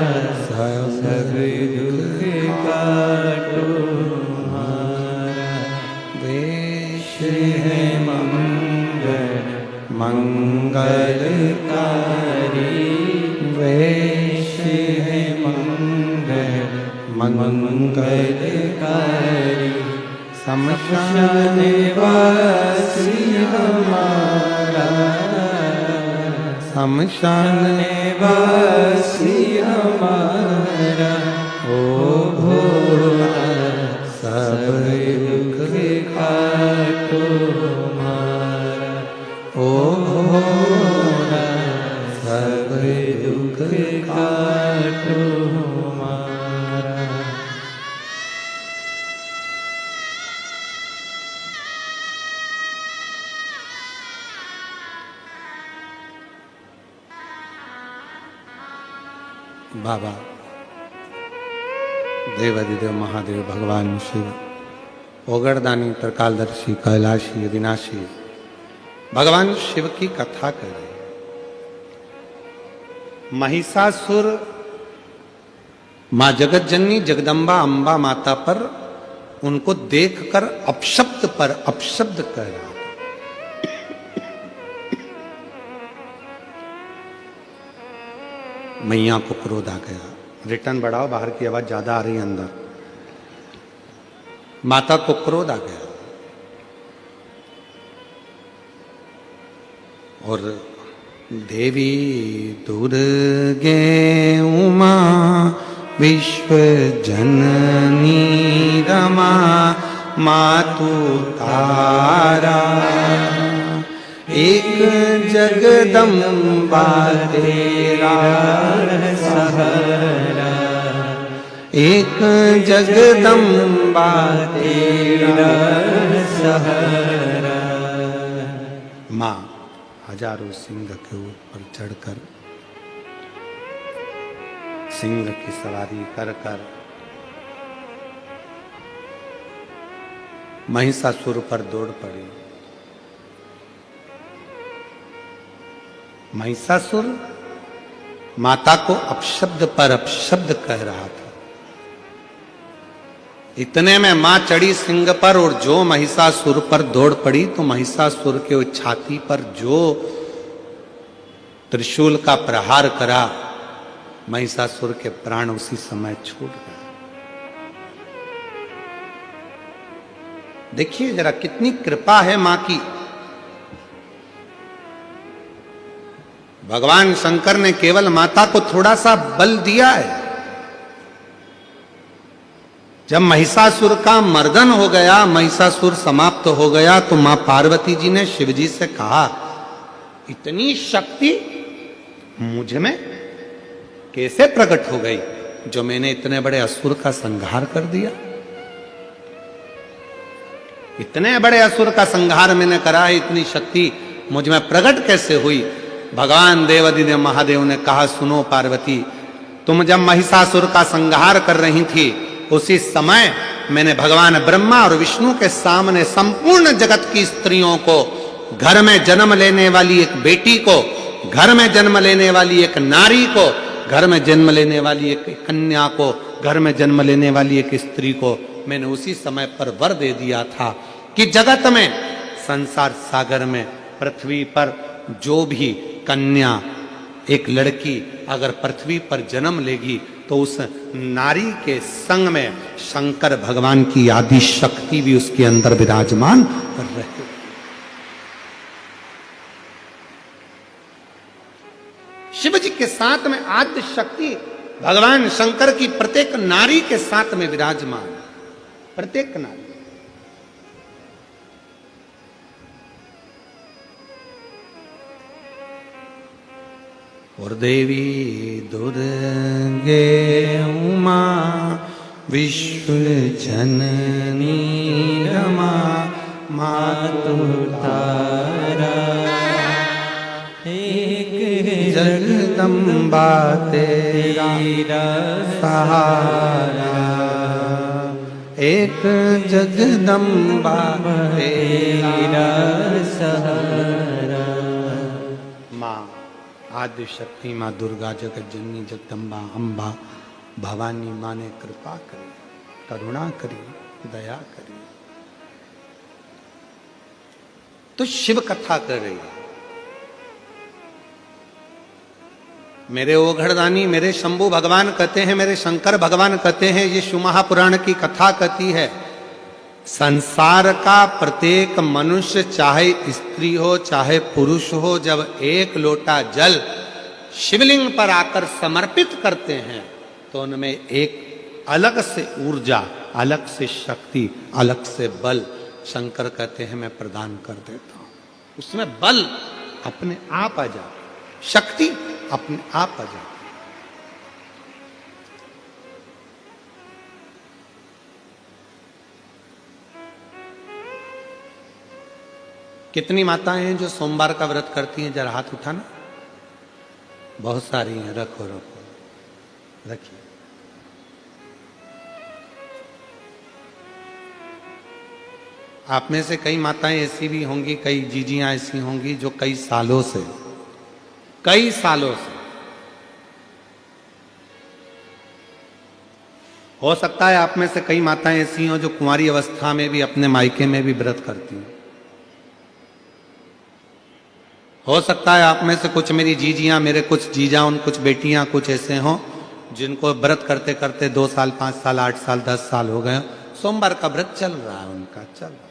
S1: सब दुख काटो हमारा। वेश है मंगल मंगलकारी, वेश है मंगल मंगलकारी। शमशान वासी हमारा, शमशान वासी हमारा। ओ भोला सब दुख काटो हमारा, ओ भोला सब दुख काटो हमारा। बाबा देवाधिदेव महादेव भगवान शिव, ओगरदानी त्रिकालदर्शी कैलाशी अविनाशी भगवान शिव की कथा कर रहे हैं। महिषासुर मां जगत जननी जगदम्बा अंबा माता पर उनको देखकर अपशब्द पर अपशब्द कह रहा था। मैया को क्रोध आ गया। रिटर्न बढ़ाओ, बाहर की आवाज ज्यादा आ रही है अंदर। माता को क्रोध आ गया और देवी दुर्गे उमा विश्व जननी रमा मातु तारा, एक जगदम्बा तेरा सहारा, एक जगदम्बा तेरा सहारा। माँ हजारों सिंह के ऊपर चढ़कर सिंह की सवारी कर कर महिषासुर पर दौड़ पड़ी। महिषासुर माता को अपशब्द पर अपशब्द कह रहा था। इतने में मां चढ़ी सिंह पर और जो महिषासुर पर दौड़ पड़ी तो महिषासुर के छाती पर जो त्रिशूल का प्रहार करा महिषासुर के प्राण उसी समय छूट गए। देखिए जरा कितनी कृपा है मां की। भगवान शंकर ने केवल माता को थोड़ा सा बल दिया है। जब महिषासुर का मर्दन हो गया, महिषासुर समाप्त हो गया, तो मां पार्वती जी ने शिव जी से कहा, इतनी शक्ति मुझ में कैसे प्रकट हो गई जो मैंने इतने बड़े असुर का संहार कर दिया। इतने बड़े असुर का संहार मैंने करा है, इतनी शक्ति मुझ में प्रकट कैसे हुई। भगवान देवादिदेव महादेव ने कहा, सुनो पार्वती, तुम जब महिषासुर का संहार कर रही थी, उसी समय मैंने भगवान ब्रह्मा और विष्णु के सामने संपूर्ण जगत की स्त्रियों को, घर में जन्म लेने वाली एक बेटी को, घर में जन्म लेने वाली एक नारी को, घर में जन्म लेने वाली एक कन्या को, घर में जन्म लेने वाली एक स्त्री को मैंने उसी समय पर वर दे दिया था कि जगत में, संसार सागर में, पृथ्वी पर जो भी कन्या, एक लड़की अगर पृथ्वी पर जन्म लेगी तो उस नारी के संग में शंकर भगवान की आदि शक्ति भी उसके अंदर विराजमान कर रहे। शिव जी के साथ में आद्य शक्ति भगवान शंकर की प्रत्येक नारी के साथ में विराजमान, प्रत्येक नारी। और देवी दुर्गे उमा विश्व जननी रमा मातु तारा, एक जगदम्बा तेरा सहारा, एक जगदम्बा तेरा सहारा। माँ आदि शक्ति, माँ दुर्गा, जगत जननी, जगदम्बा, अम्बा, भवानी माँ ने कृपा करी, करुणा करी, दया करी। तो शिव कथा कर रही है। मेरे ओघड़दानी, मेरे शंभु भगवान कहते हैं, मेरे शंकर भगवान कहते हैं, ये शिव महापुराण की कथा कहती है, संसार का प्रत्येक मनुष्य, चाहे स्त्री हो चाहे पुरुष हो, जब एक लोटा जल शिवलिंग पर आकर समर्पित करते हैं तो उनमें एक अलग से ऊर्जा, अलग से शक्ति, अलग से बल शंकर कहते हैं मैं प्रदान कर देता हूं। उसमें बल अपने आप आ जाती, शक्ति अपने आप आ जाती। कितनी माताएं हैं जो सोमवार का व्रत करती हैं? जरा हाथ उठाना। बहुत सारी हैं, रखो रखो, रखिए। आप में से कई माताएं ऐसी भी होंगी, कई जीजियां ऐसी होंगी जो कई सालों से हो सकता है आप में से कई माताएं ऐसी हों जो कुंवारी अवस्था में भी अपने मायके में भी व्रत करती हैं। हो सकता है आप में से कुछ मेरी जीजियां, मेरे कुछ जीजा, उन कुछ बेटियां कुछ ऐसे हों जिनको व्रत करते करते 2 साल, 5 साल, 8 साल, 10 साल हो गए। सोमवार का व्रत चल रहा है उनका, चल रहा है।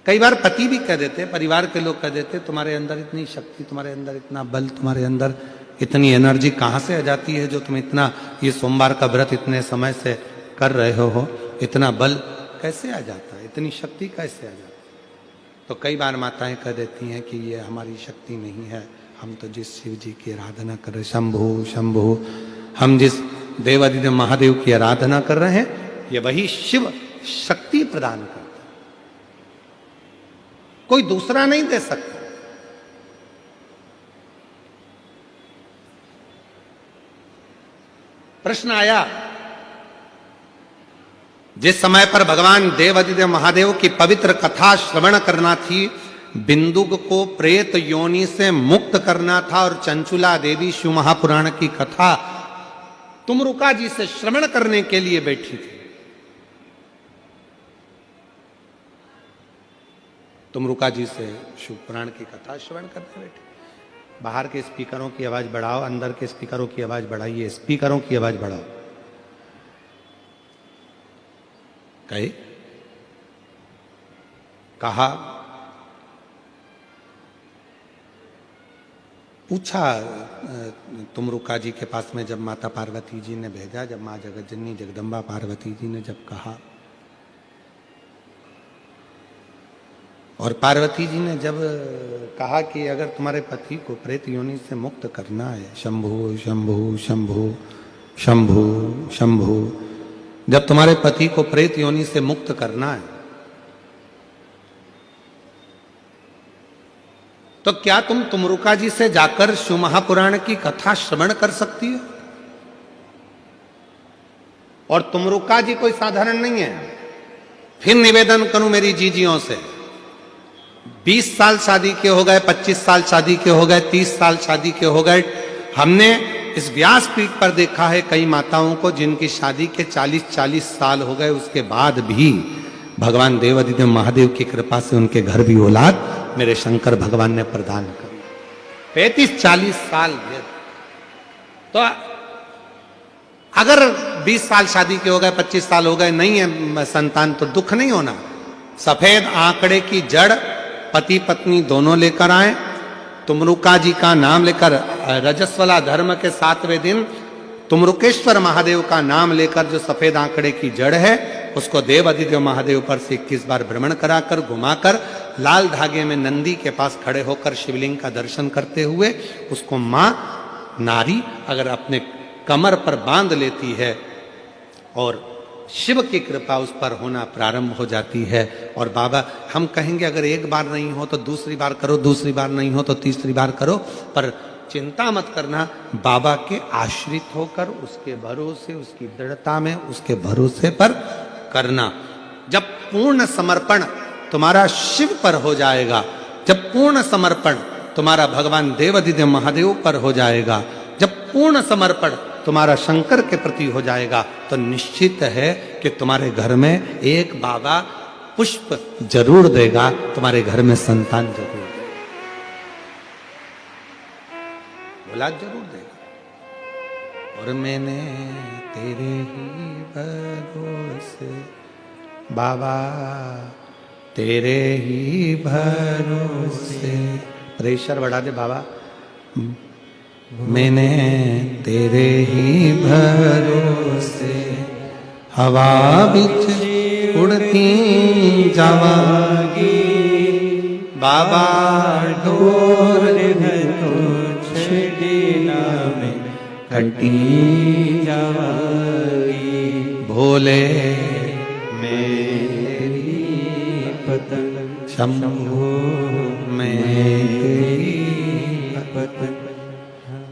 S1: कई बार पति भी कह देते, परिवार के लोग कह देते, तुम्हारे अंदर इतनी शक्ति, तुम्हारे अंदर इतना बल, तुम्हारे अंदर इतनी एनर्जी कहाँ से आ जाती है जो तुम इतना ये सोमवार का व्रत इतने समय से कर रहे हो, इतना बल कैसे आ जाता है, इतनी शक्ति कैसे आ जाती है? तो कई बार माताएं कह देती हैं कि ये हमारी शक्ति नहीं है, हम तो जिस शिव जी की आराधना कर रहे, शंभु शंभु, हम जिस देवादिदेव महादेव की आराधना कर रहे हैं, ये वही शिव शक्ति प्रदान करता है, कोई दूसरा नहीं दे सकता। प्रश्न आया, जिस समय पर भगवान देवादिदेव महादेव की पवित्र कथा श्रवण करना थी, बिंदुक को प्रेत योनि से मुक्त करना था और चंचुला देवी शिव महापुराण की कथा तुमरुका जी से श्रवण करने के लिए बैठी थी। तुमरुका जी से शिव पुराण की कथा श्रवण करने बैठी। बाहर के स्पीकरों की आवाज बढ़ाओ, अंदर के स्पीकरों की आवाज बढ़ाइए, स्पीकरों की आवाज बढ़ाओ। कहे कहा, पूछा तुमरुका जी के पास में जब माता पार्वती जी ने भेजा, जब माँ जगतजननी जगदम्बा पार्वती जी ने जब कहा, और पार्वती जी ने जब कहा कि अगर तुम्हारे पति को प्रेत योनि से मुक्त करना है, शंभु शंभु शंभु शंभु शंभु, जब तुम्हारे पति को प्रेत योनि से मुक्त करना है तो क्या तुम तुमरुका जी से जाकर शिव महापुराण की कथा श्रवण कर सकती हो? और तुमरुका जी कोई साधारण नहीं है। फिर निवेदन करूं मेरी जीजियों से, 20 साल शादी के हो गए, 25 साल शादी के हो गए, 30 साल शादी के हो गए, हमने इस व्यासपीठ पर देखा है कई माताओं को जिनकी शादी के 40-40 साल हो गए, उसके बाद भी भगवान देवादिदेव महादेव की कृपा से उनके घर भी औलाद मेरे शंकर भगवान ने प्रदान कर 35-40 साल। तो अगर 20 साल शादी के हो गए, 25 साल हो गए, नहीं है संतान, तो दुख नहीं होना। सफेद आंकड़े की जड़ पति पत्नी दोनों लेकर आए, तुमरुका जी का नाम लेकर, रजस्वला धर्म के 7वें दिन तुमरुकेश्वर महादेव का नाम लेकर जो सफेद आंकड़े की जड़ है उसको देव अधिदेव महादेव पर से 21 बार भ्रमण कराकर घुमाकर लाल धागे में नंदी के पास खड़े होकर शिवलिंग का दर्शन करते हुए उसको मां नारी अगर अपने कमर पर बांध लेती है और शिव की कृपा उस पर होना प्रारंभ हो जाती है। और बाबा हम कहेंगे अगर एक बार नहीं हो तो दूसरी बार करो, दूसरी बार नहीं हो तो तीसरी बार करो, पर चिंता मत करना, बाबा के आश्रित होकर उसके भरोसे, उसकी दृढ़ता में, उसके भरोसे पर करना। जब पूर्ण समर्पण तुम्हारा शिव पर हो जाएगा, जब पूर्ण समर्पण तुम्हारा भगवान देवादिदेव महादेव पर हो जाएगा, जब पूर्ण समर्पण तुम्हारा शंकर के प्रति हो जाएगा, तो निश्चित है कि तुम्हारे घर में एक बाबा पुष्प जरूर देगा, तुम्हारे घर में संतान जरूर देगा, औलाद जरूर देगा। और मैंने तेरे ही भरोसे बाबा, तेरे ही भरोसे, प्रेशर बढ़ा दे बाबा, मैंने तेरे ही भरोसे हवा बिच उड़ती जावागी, बाबा डोर छेड़ना में कटी जावागी, भोले मेरी पतंग शंभो मेरी पतंग।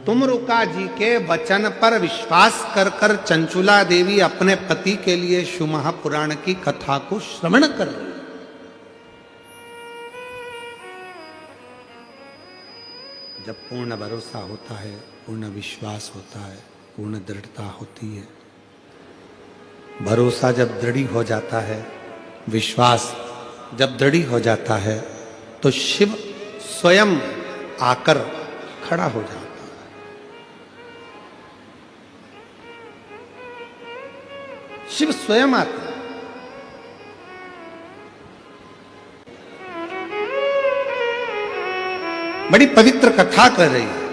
S1: तुमरुका जी के वचन पर विश्वास कर कर चंचुला देवी अपने पति के लिए शिव महापुराण की कथा को श्रवण कर रही। जब पूर्ण भरोसा होता है, पूर्ण विश्वास होता है, पूर्ण दृढ़ता होती है, भरोसा जब दृढ़ हो जाता है, विश्वास जब दृढ़ हो जाता है, तो शिव स्वयं आकर खड़ा हो जाता है। शिव स्वयं आता है। बड़ी पवित्र कथा कर रही है।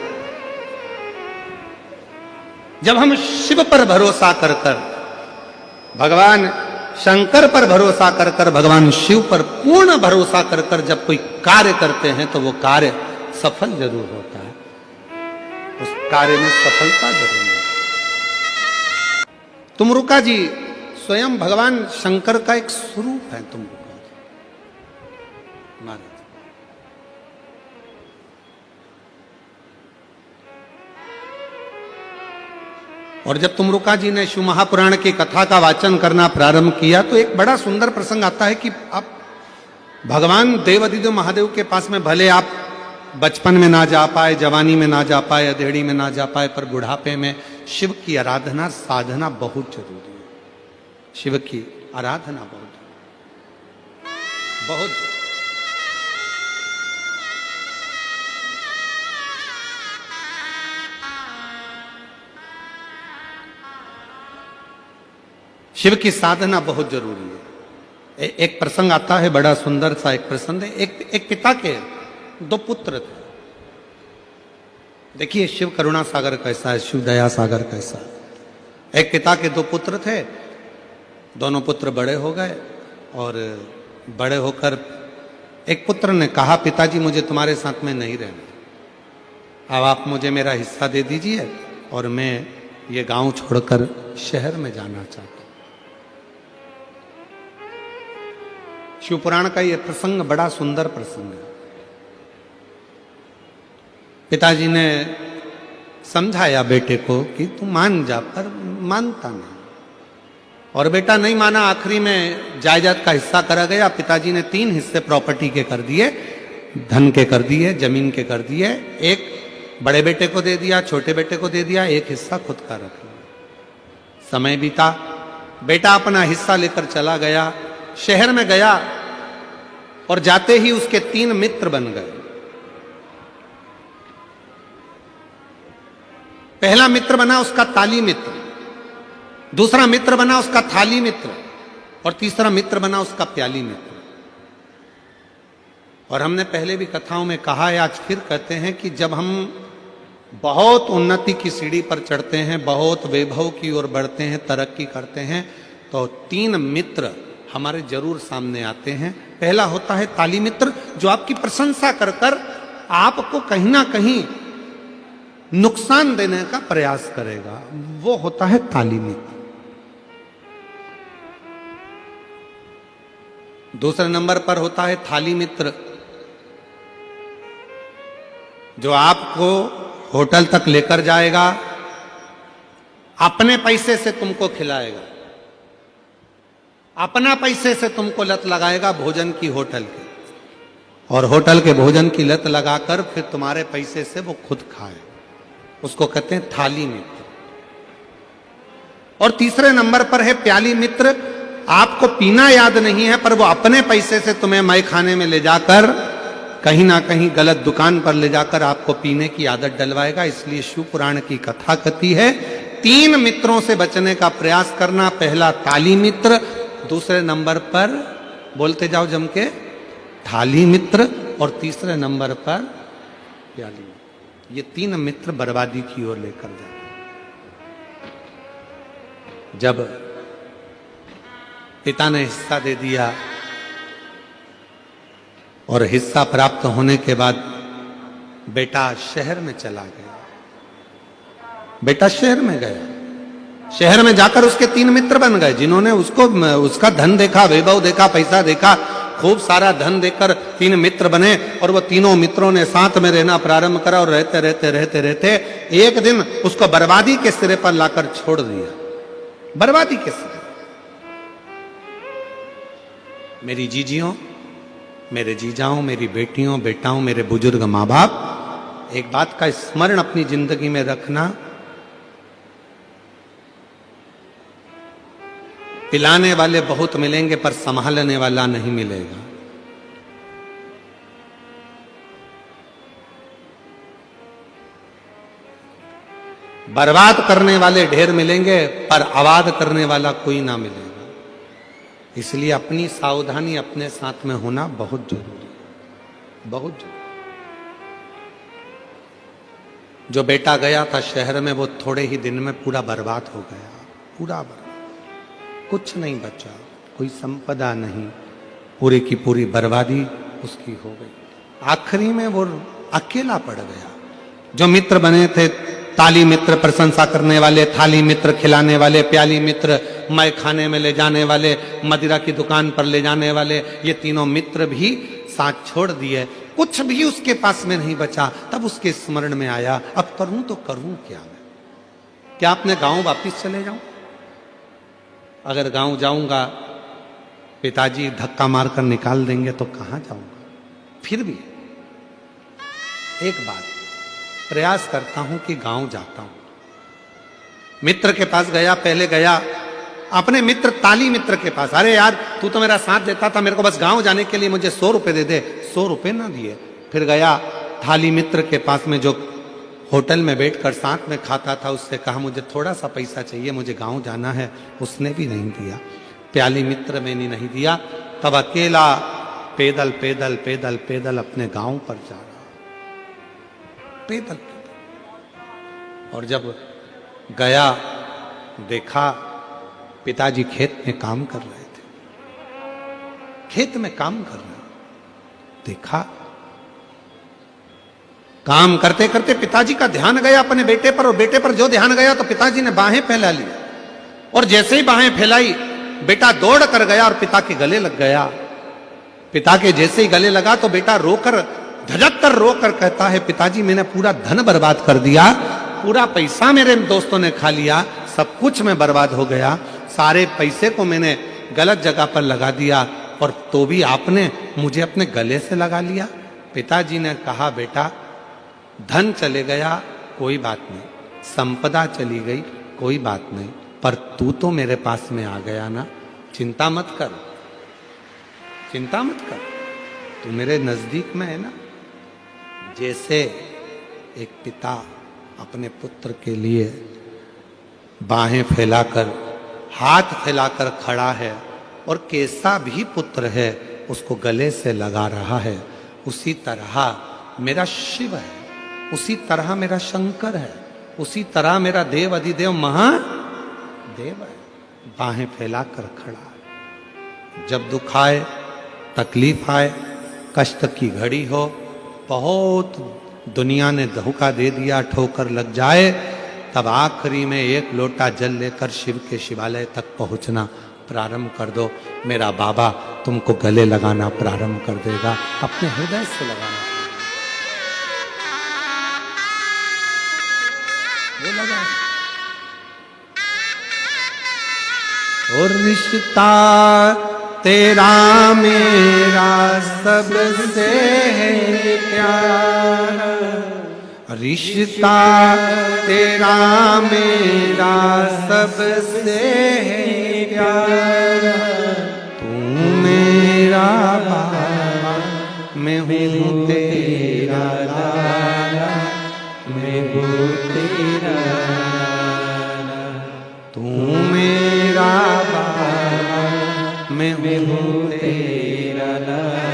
S1: जब हम शिव पर भरोसा कर कर, भगवान शंकर पर भरोसा कर कर, भगवान शिव पर पूर्ण भरोसा कर कर जब कोई कार्य करते हैं तो वो कार्य सफल जरूर होता है, उस कार्य में सफलता जरूर होती है। तुमरुका जी स्वयं भगवान शंकर का एक स्वरूप है। तुमरुका जी महाराज, और जब तुमरुका जी ने शिव महापुराण की कथा का वाचन करना प्रारंभ किया तो एक बड़ा सुंदर प्रसंग आता है कि आप भगवान देवादिदेव महादेव के पास में भले आप बचपन में ना जा पाए, जवानी में ना जा पाए, अधेड़ी में ना जा पाए, पर बुढ़ापे में शिव की आराधना साधना बहुत जरूरी है। शिव की आराधना बहुत शिव की साधना बहुत जरूरी है। एक प्रसंग आता है, बड़ा सुंदर सा एक प्रसंग है। एक पिता के दो पुत्र थे। देखिए शिव करुणा सागर कैसा है, शिव दया सागर कैसा है। एक पिता के दो पुत्र थे, दोनों पुत्र बड़े हो गए और बड़े होकर एक पुत्र ने कहा, पिताजी मुझे तुम्हारे साथ में नहीं रहना, अब आप मुझे मेरा हिस्सा दे दीजिए और मैं ये गांव छोड़कर शहर में जाना चाहता हूं। शिव पुराण का ये प्रसंग बड़ा सुंदर प्रसंग है। पिताजी ने समझाया बेटे को कि तू मान जा, पर मानता नहीं और बेटा नहीं माना। आखिरी में जायदाद का हिस्सा करा गया। पिताजी ने 3 हिस्से प्रॉपर्टी के कर दिए, धन के कर दिए, जमीन के कर दिए। एक बड़े बेटे को दे दिया, छोटे बेटे को दे दिया, एक हिस्सा खुद का रख लिया। समय बीता, बेटा अपना हिस्सा लेकर चला गया, शहर में गया और जाते ही उसके 3 मित्र बन गए। पहला मित्र बना उसका ताली मित्र, दूसरा मित्र बना उसका थाली मित्र और तीसरा मित्र बना उसका प्याली मित्र। और हमने पहले भी कथाओं में कहा है, आज फिर कहते हैं कि जब हम बहुत उन्नति की सीढ़ी पर चढ़ते हैं, बहुत वैभव की ओर बढ़ते हैं, तरक्की करते हैं, तो 3 मित्र हमारे जरूर सामने आते हैं। पहला होता है ताली मित्र, जो आपकी प्रशंसा कर कर आपको कहीं ना कहीं नुकसान देने का प्रयास करेगा, वो होता है ताली मित्र। दूसरे नंबर पर होता है थाली मित्र, जो आपको होटल तक लेकर जाएगा, अपने पैसे से तुमको खिलाएगा, अपना पैसे से तुमको लत लगाएगा भोजन की होटल की, और होटल के भोजन की लत लगाकर फिर तुम्हारे पैसे से वो खुद खाए, उसको कहते हैं थाली मित्र। और तीसरे नंबर पर है प्याली मित्र, आपको पीना याद नहीं है पर वो अपने पैसे से तुम्हें मय खाने में ले जाकर कहीं ना कहीं गलत दुकान पर ले जाकर आपको पीने की आदत डलवाएगा। इसलिए शिव पुराण की कथा कहती है 3 मित्रों से बचने का प्रयास करना। पहला ताली मित्र, दूसरे नंबर पर बोलते जाओ जम के थाली मित्र, और तीसरे नंबर पर प्याली मित्र। ये 3 मित्र बर्बादी की ओर लेकर जाते। जब पिता ने हिस्सा दे दिया और हिस्सा प्राप्त होने के बाद बेटा शहर में चला गया। बेटा शहर में गया, शहर में जाकर उसके 3 मित्र बन गए, जिन्होंने उसको उसका धन देखा, वैभव देखा, पैसा देखा, खूब सारा धन देकर 3 मित्र बने और वो तीनों मित्रों ने साथ में रहना प्रारंभ करा और रहते रहते रहते रहते एक दिन उसको बर्बादी के सिरे पर लाकर छोड़ दिया। बर्बादी के सिरे। मेरी जीजियों, मेरे जीजाओं, मेरी बेटियों, बेटाओं, मेरे बुजुर्ग माँ बाप, एक बात का स्मरण अपनी जिंदगी में रखना, पिलाने वाले बहुत मिलेंगे पर संभालने वाला नहीं मिलेगा। बर्बाद करने वाले ढेर मिलेंगे पर आबाद करने वाला कोई ना मिलेगा। इसलिए अपनी सावधानी अपने साथ में होना बहुत जरूरी है, बहुत जरूरी। जो बेटा गया था शहर में वो थोड़े ही दिन में पूरा बर्बाद हो गया, पूरा बर्बाद, कुछ नहीं बचा, कोई संपदा नहीं, पूरी की पूरी बर्बादी उसकी हो गई। आखिरी में वो अकेला पड़ गया। जो मित्र बने थे, ताली मित्र प्रशंसा करने वाले, थाली मित्र खिलाने वाले, प्याली मित्र मय खाने में ले जाने वाले, मदिरा की दुकान पर ले जाने वाले, ये तीनों मित्र भी साथ छोड़ दिए। कुछ भी उसके पास में नहीं बचा। तब उसके स्मरण में आया, अब करूं तो करूं क्या मैं? क्या अपने गांव वापिस चले जाऊं? अगर गांव जाऊंगा पिताजी धक्का मारकर निकाल देंगे तो कहां जाऊंगा? फिर भी एक बात प्रयास करता हूं कि गांव जाता हूं। मित्र के पास गया, पहले गया अपने मित्र ताली मित्र के पास। अरे यार तू तो मेरा साथ देता था, मेरे को बस गांव जाने के लिए मुझे 100 रुपए दे दे। 100 रुपए ना दिए। फिर गया थाली मित्र के पास में जो होटल में बैठकर साथ में खाता था, उससे कहा मुझे थोड़ा सा पैसा चाहिए, मुझे गांव जाना है, उसने भी नहीं दिया। प्याली मित्र में नहीं दिया, तब अकेला पैदल पैदल पैदल पैदल अपने गांव पर जा रहा, पैदल पैदल। और जब गया देखा पिताजी खेत में काम कर रहे थे, खेत में काम कर रहे, देखा काम करते करते पिताजी का ध्यान गया अपने बेटे पर, और बेटे पर जो ध्यान गया तो पिताजी ने बाहें फैला ली, और जैसे ही बाहें फैलाई बेटा दौड़ कर गया और पिता के गले लग गया। पिता के जैसे ही गले लगा तो बेटा रोकर, झझक कर रोकर कहता है, पिताजी मैंने पूरा धन बर्बाद कर दिया, पूरा पैसा मेरे दोस्तों ने खा लिया, सब कुछ मैं बर्बाद हो गया, सारे पैसे को मैंने गलत जगह पर लगा दिया, और तो भी आपने मुझे अपने गले से लगा लिया। पिताजी ने कहा, बेटा धन चले गया कोई बात नहीं, संपदा चली गई कोई बात नहीं, पर तू तो मेरे पास में आ गया ना, चिंता मत कर, चिंता मत कर, तू मेरे नजदीक में है ना। जैसे एक पिता अपने पुत्र के लिए बाहें फैलाकर, हाथ फैलाकर खड़ा है, और कैसा भी पुत्र है उसको गले से लगा रहा है, उसी तरह मेरा शिव है, उसी तरह मेरा शंकर है, उसी तरह मेरा देव अधिदेव महादेव है, बाहें फैलाकर खड़ा है। जब दुख आए, तकलीफ आए, कष्ट की घड़ी हो, बहुत दुनिया ने धोखा दे दिया, ठोकर लग जाए, तब आखिरी में एक लोटा जल लेकर शिव के शिवालय तक पहुंचना प्रारंभ कर दो, मेरा बाबा तुमको गले लगाना प्रारंभ कर देगा, अपने हृदय से लगाना। वो लगा और रिश्ता तेरा मेरा सबसे है प्यारा, रिश्ता तेरा मेरा सबसे है प्यारा, तू मेरा बाबा मैं हूँ तेरा लाला, मैं हूँ तेरा लाला, तू मेरा बाबा मैं हूँ तेरा लाला,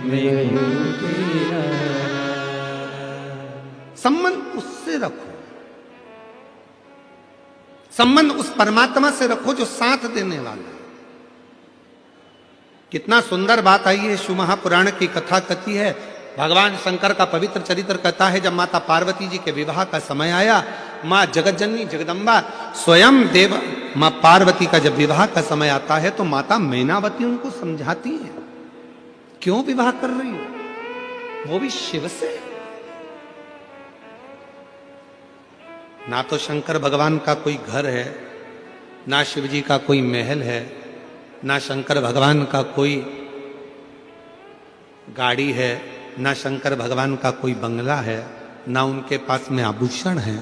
S1: मैं हूँ तेरा लाला। संबंध उससे रखो, संबंध उस परमात्मा से रखो जो साथ देने वाला है। कितना सुंदर बात आई है, शिव महापुराण की कथा कथी है। भगवान शंकर का पवित्र चरित्र कहता है, जब माता पार्वती जी के विवाह का समय आया, माँ जगतजननी जगदम्बा स्वयं देव माँ पार्वती का जब विवाह का समय आता है तो माता मैनावती उनको समझाती है, क्यों विवाह कर रही हो, वो भी शिव से। ना तो शंकर भगवान का कोई घर है, ना शिव जी का कोई महल है, ना शंकर भगवान का कोई गाड़ी है, ना शंकर भगवान का कोई बंगला है, ना उनके पास में आभूषण है।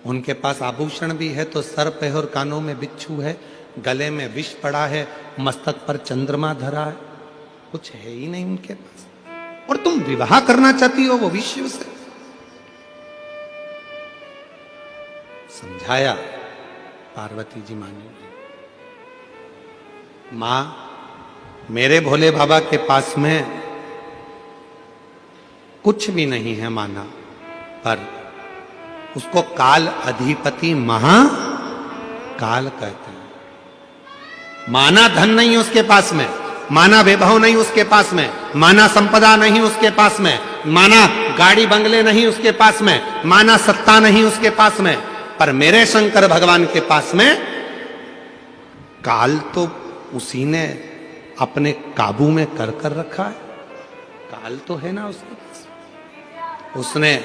S1: उनके पास आभूषण भी है तो सर पे और कानों में बिच्छू है, गले में विष पड़ा है, मस्तक पर चंद्रमा धरा है, कुछ है ही नहीं उनके पास। और तुम विवाह करना चाहती हो वो भी शिव से। समझाया पार्वती जी मानी, मां मेरे भोले बाबा के पास में कुछ भी नहीं है माना, पर उसको काल अधिपति महाकाल कहते हैं। माना धन नहीं उसके पास में, माना वैभव नहीं उसके पास में, माना संपदा नहीं उसके पास में, माना गाड़ी बंगले नहीं उसके पास में, माना सत्ता नहीं उसके पास में, पर मेरे शंकर भगवान के पास में काल तो उसी ने अपने काबू में कर कर रखा है। काल तो है ना उसके पास, उसने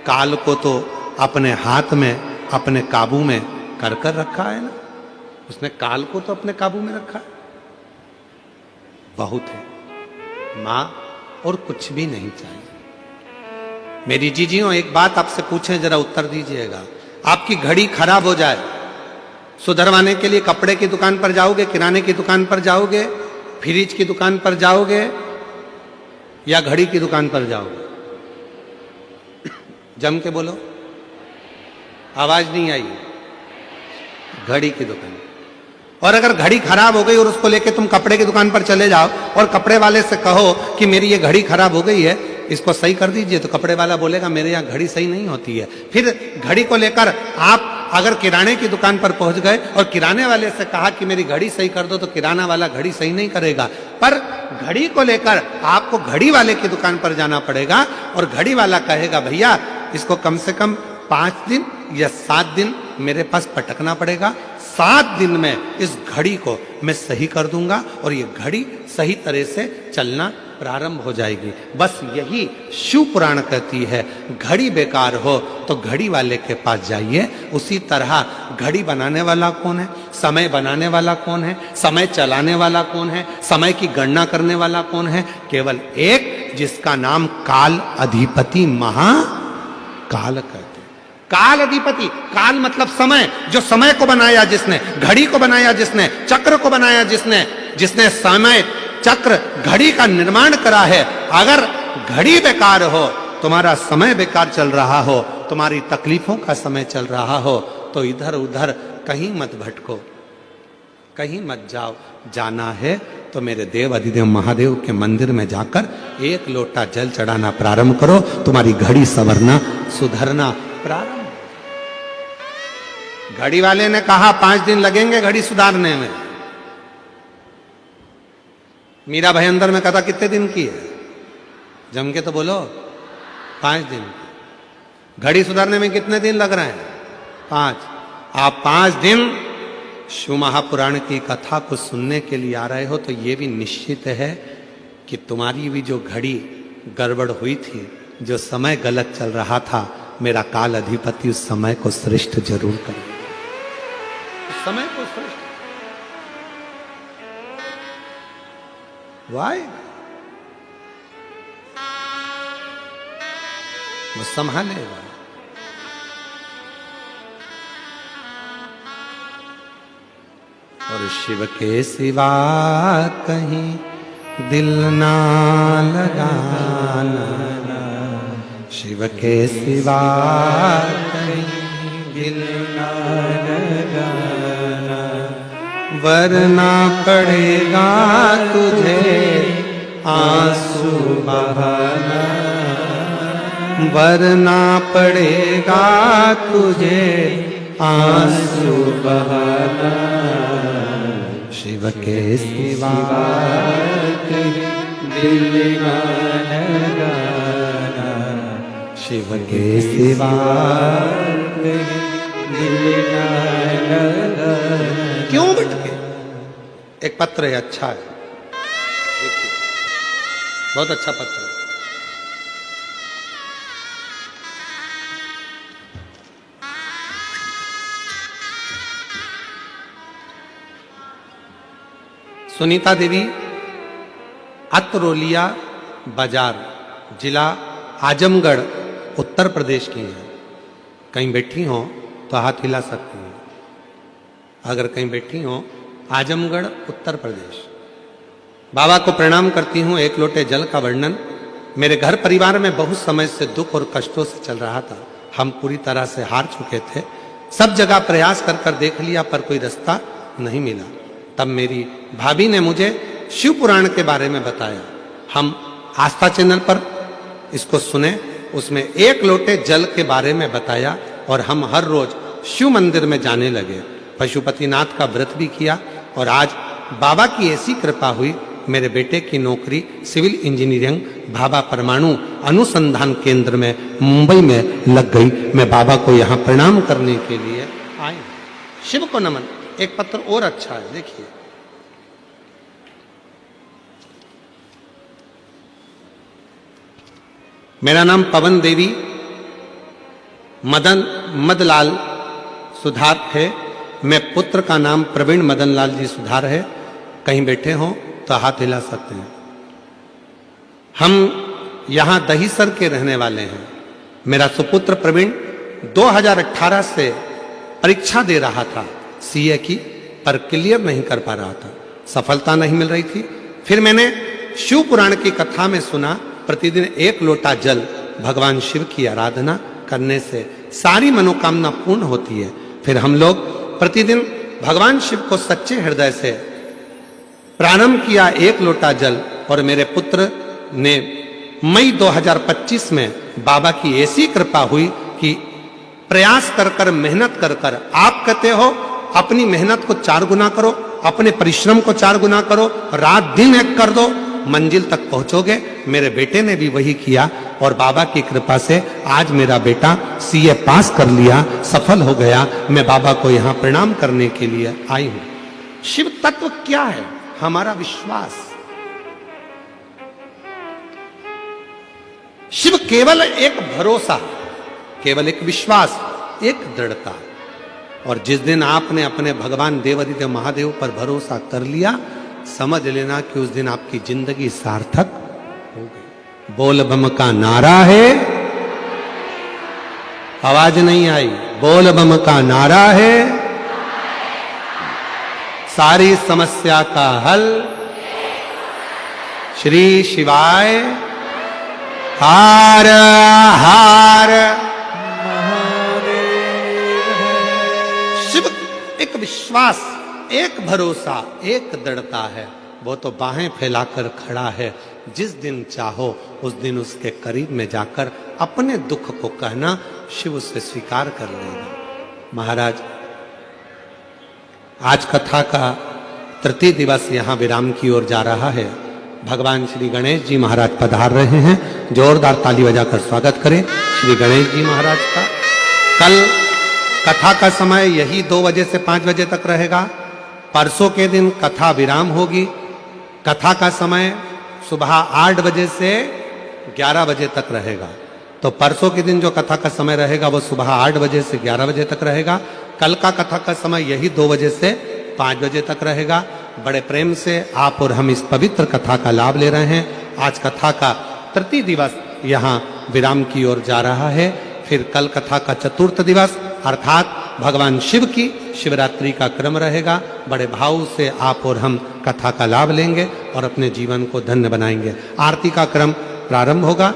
S1: काल को तो अपने हाथ में, अपने काबू में कर कर रखा है ना, उसने काल को तो अपने काबू में रखा है। बहुत है मां, और कुछ भी नहीं चाहिए। मेरी जीजियों, एक बात आपसे पूछें, जरा उत्तर दीजिएगा। आपकी घड़ी खराब हो जाए, सुधरवाने के लिए कपड़े की दुकान पर जाओगे, किराने की दुकान पर जाओगे, फ्रिज की दुकान पर जाओगे, या घड़ी की दुकान पर जाओगे? जम के बोलो, आवाज नहीं आई। घड़ी की दुकान। और अगर घड़ी खराब हो गई और उसको लेके तुम कपड़े की दुकान पर चले जाओ और कपड़े वाले से कहो कि मेरी ये घड़ी खराब हो गई है, इसको सही कर दीजिए, तो कपड़े वाला बोलेगा मेरे यहाँ घड़ी सही नहीं होती है। फिर घड़ी को लेकर आप अगर किराने की दुकान पर पहुंच गए और किराने वाले से कहा कि मेरी घड़ी सही कर दो, तो किराना वाला घड़ी सही नहीं करेगा। पर घड़ी को लेकर आपको घड़ी वाले की दुकान पर जाना पड़ेगा और घड़ी वाला कहेगा भैया इसको कम से कम 5 दिन या 7 दिन मेरे पास पटकना पड़ेगा, 7 दिन में इस घड़ी को मैं सही कर दूंगा और ये घड़ी सही तरह से चलना प्रारंभ हो जाएगी। बस यही शिव पुराण कहती है। घड़ी बेकार हो तो घड़ी वाले के पास जाइए। उसी तरह घड़ी बनाने वाला कौन है, समय बनाने वाला कौन है, समय चलाने वाला कौन है, समय की गणना करने वाला कौन है? केवल एक, जिसका नाम काल अधिपति महाकाल कहते हैं। काल अधिपति, काल मतलब समय, जो समय को बनाया जिसने, घड़ी को बनाया जिसने, चक्र को बनाया जिसने, जिसने समय चक्र घड़ी का निर्माण करा है। अगर घड़ी बेकार हो, तुम्हारा समय बेकार चल रहा हो, तुम्हारी तकलीफों का समय चल रहा हो, तो इधर उधर कहीं मत भटको, कहीं मत जाओ। जाना है तो मेरे देव अधिदेव महादेव के मंदिर में जाकर 1 लोटा जल चढ़ाना प्रारंभ करो, तुम्हारी घड़ी संवरना सुधरना प्रारंभ। घड़ी वाले ने कहा 5 दिन लगेंगे घड़ी सुधारने में। मीरा भाई अंदर में कथा कितने दिन की है? जम के तो बोलो, 5 दिन। घड़ी सुधारने में कितने दिन लग रहे हैं? 5। आप 5 दिन शिव महापुराण की कथा को सुनने के लिए आ रहे हो, तो ये भी निश्चित है कि तुम्हारी भी जो घड़ी गड़बड़ हुई थी, जो समय गलत चल रहा था, मेरा काल अधिपति उस समय को श्रेष्ठ जरूर करेगा। समय को श्रेष्ठ वाई वो संभालेगा। और शिव के सिवा कहीं दिल ना लगाना, शिव के सिवा कहीं दिल ना लगाना, वरना पड़ेगा तुझे आंसू बहाना, वरना पड़ेगा तुझे आंसू बहाना, शिव के सिवा दिल ना लगाना, शिव के सिवा दिल ना लगाना। क्यों भटके? एक पत्र है, अच्छा है, देखिए बहुत अच्छा पत्र है। सुनीता देवी अतरोलिया बाजार, जिला आजमगढ़, उत्तर प्रदेश की हैं। कहीं बैठी हो तो हाथ हिला सकती हैं। अगर कहीं बैठी हो, आजमगढ़ उत्तर प्रदेश। बाबा को प्रणाम करती हूँ। 1 लोटे जल का वर्णन। मेरे घर परिवार में बहुत समय से दुख और कष्टों से चल रहा था। हम पूरी तरह से हार चुके थे। सब जगह प्रयास कर कर देख लिया, पर कोई रास्ता नहीं मिला। तब मेरी भाभी ने मुझे शिव पुराण के बारे में बताया। हम आस्था चैनल पर इसको सुने, उसमें 1 लोटे जल के बारे में बताया और हम हर रोज शिव मंदिर में जाने लगे। पशुपतिनाथ का व्रत भी किया और आज बाबा की ऐसी कृपा हुई, मेरे बेटे की नौकरी सिविल इंजीनियरिंग भाभा परमाणु अनुसंधान केंद्र में मुंबई में लग गई। मैं बाबा को यहाँ प्रणाम करने के लिए आए। शिव को नमन। एक पत्र और अच्छा है, देखिए। मेरा नाम पवन देवी मदलाल सुधार है। मैं पुत्र का नाम प्रवीण मदन लाल जी सुधार है। कहीं बैठे हो तो हाथ हिला सकते हैं। हम यहां दहीसर के रहने वाले हैं। मेरा सुपुत्र प्रवीण 2018 से परीक्षा दे रहा था सीए की, पर क्लियर नहीं कर पा रहा था, सफलता नहीं मिल रही थी। फिर मैंने शिव पुराण की कथा में सुना, प्रतिदिन 1 लोटा जल, भगवान शिव की आराधना, करने से सारी मनोकामना पूर्ण होती है। फिर हम लोग प्रतिदिन भगवान शिव को सच्चे हृदय से प्रारंभ किया 1 लोटा जल, और मेरे पुत्र ने मई 2025 में बाबा की ऐसी कृपा हुई कि प्रयास कर कर मेहनत कर कर, आप कहते हो अपनी मेहनत को 4 गुना करो, अपने परिश्रम को 4 गुना करो, रात दिन एक कर दो, मंजिल तक पहुंचोगे। मेरे बेटे ने भी वही किया और बाबा की कृपा से आज मेरा बेटा सीए पास कर लिया, सफल हो गया। मैं बाबा को यहां प्रणाम करने के लिए आई हूं। शिव तत्व क्या है? हमारा विश्वास। शिव केवल एक भरोसा, केवल एक विश्वास, एक दृढ़ता। और जिस दिन आपने अपने भगवान देवादिदेव महादेव पर भरोसा कर लिया, समझ लेना कि उस दिन आपकी जिंदगी सार्थक हो गई। बोल बम का नारा है, आवाज नहीं आई, बोल बम का नारा है, सारी समस्या का हल श्री शिवाय हार हार शिव। एक विश्वास, एक भरोसा, एक दृढ़ता है। वो तो बाहें फैलाकर खड़ा है। जिस दिन चाहो उस दिन उसके करीब में जाकर अपने दुख को कहना, शिव उसे स्वीकार कर लेगा। महाराज, आज कथा का तृतीय दिवस यहां विराम की ओर जा रहा है। भगवान श्री गणेश जी महाराज पधार रहे हैं। जोरदार ताली बजाकर स्वागत करें श्री गणेश जी महाराज का। कल कथा का समय यही 2 बजे से 5 बजे तक रहेगा। परसों के दिन कथा विराम होगी। कथा का समय सुबह 8 बजे से 11 बजे तक रहेगा। तो परसों के दिन जो कथा का समय रहेगा वो सुबह 8 बजे से 11 बजे तक रहेगा। कल का कथा का समय यही 2 बजे से 5 बजे तक रहेगा। बड़े प्रेम से आप और हम इस पवित्र कथा का लाभ ले रहे हैं। आज कथा का तृतीय दिवस यहाँ विराम की ओर जा रहा है। फिर कल कथा का चतुर्थ दिवस अर्थात भगवान शिव की शिवरात्रि का क्रम रहेगा। बड़े भाव से आप और हम कथा का लाभ लेंगे और अपने जीवन को धन्य बनाएंगे। आरती का क्रम प्रारंभ होगा।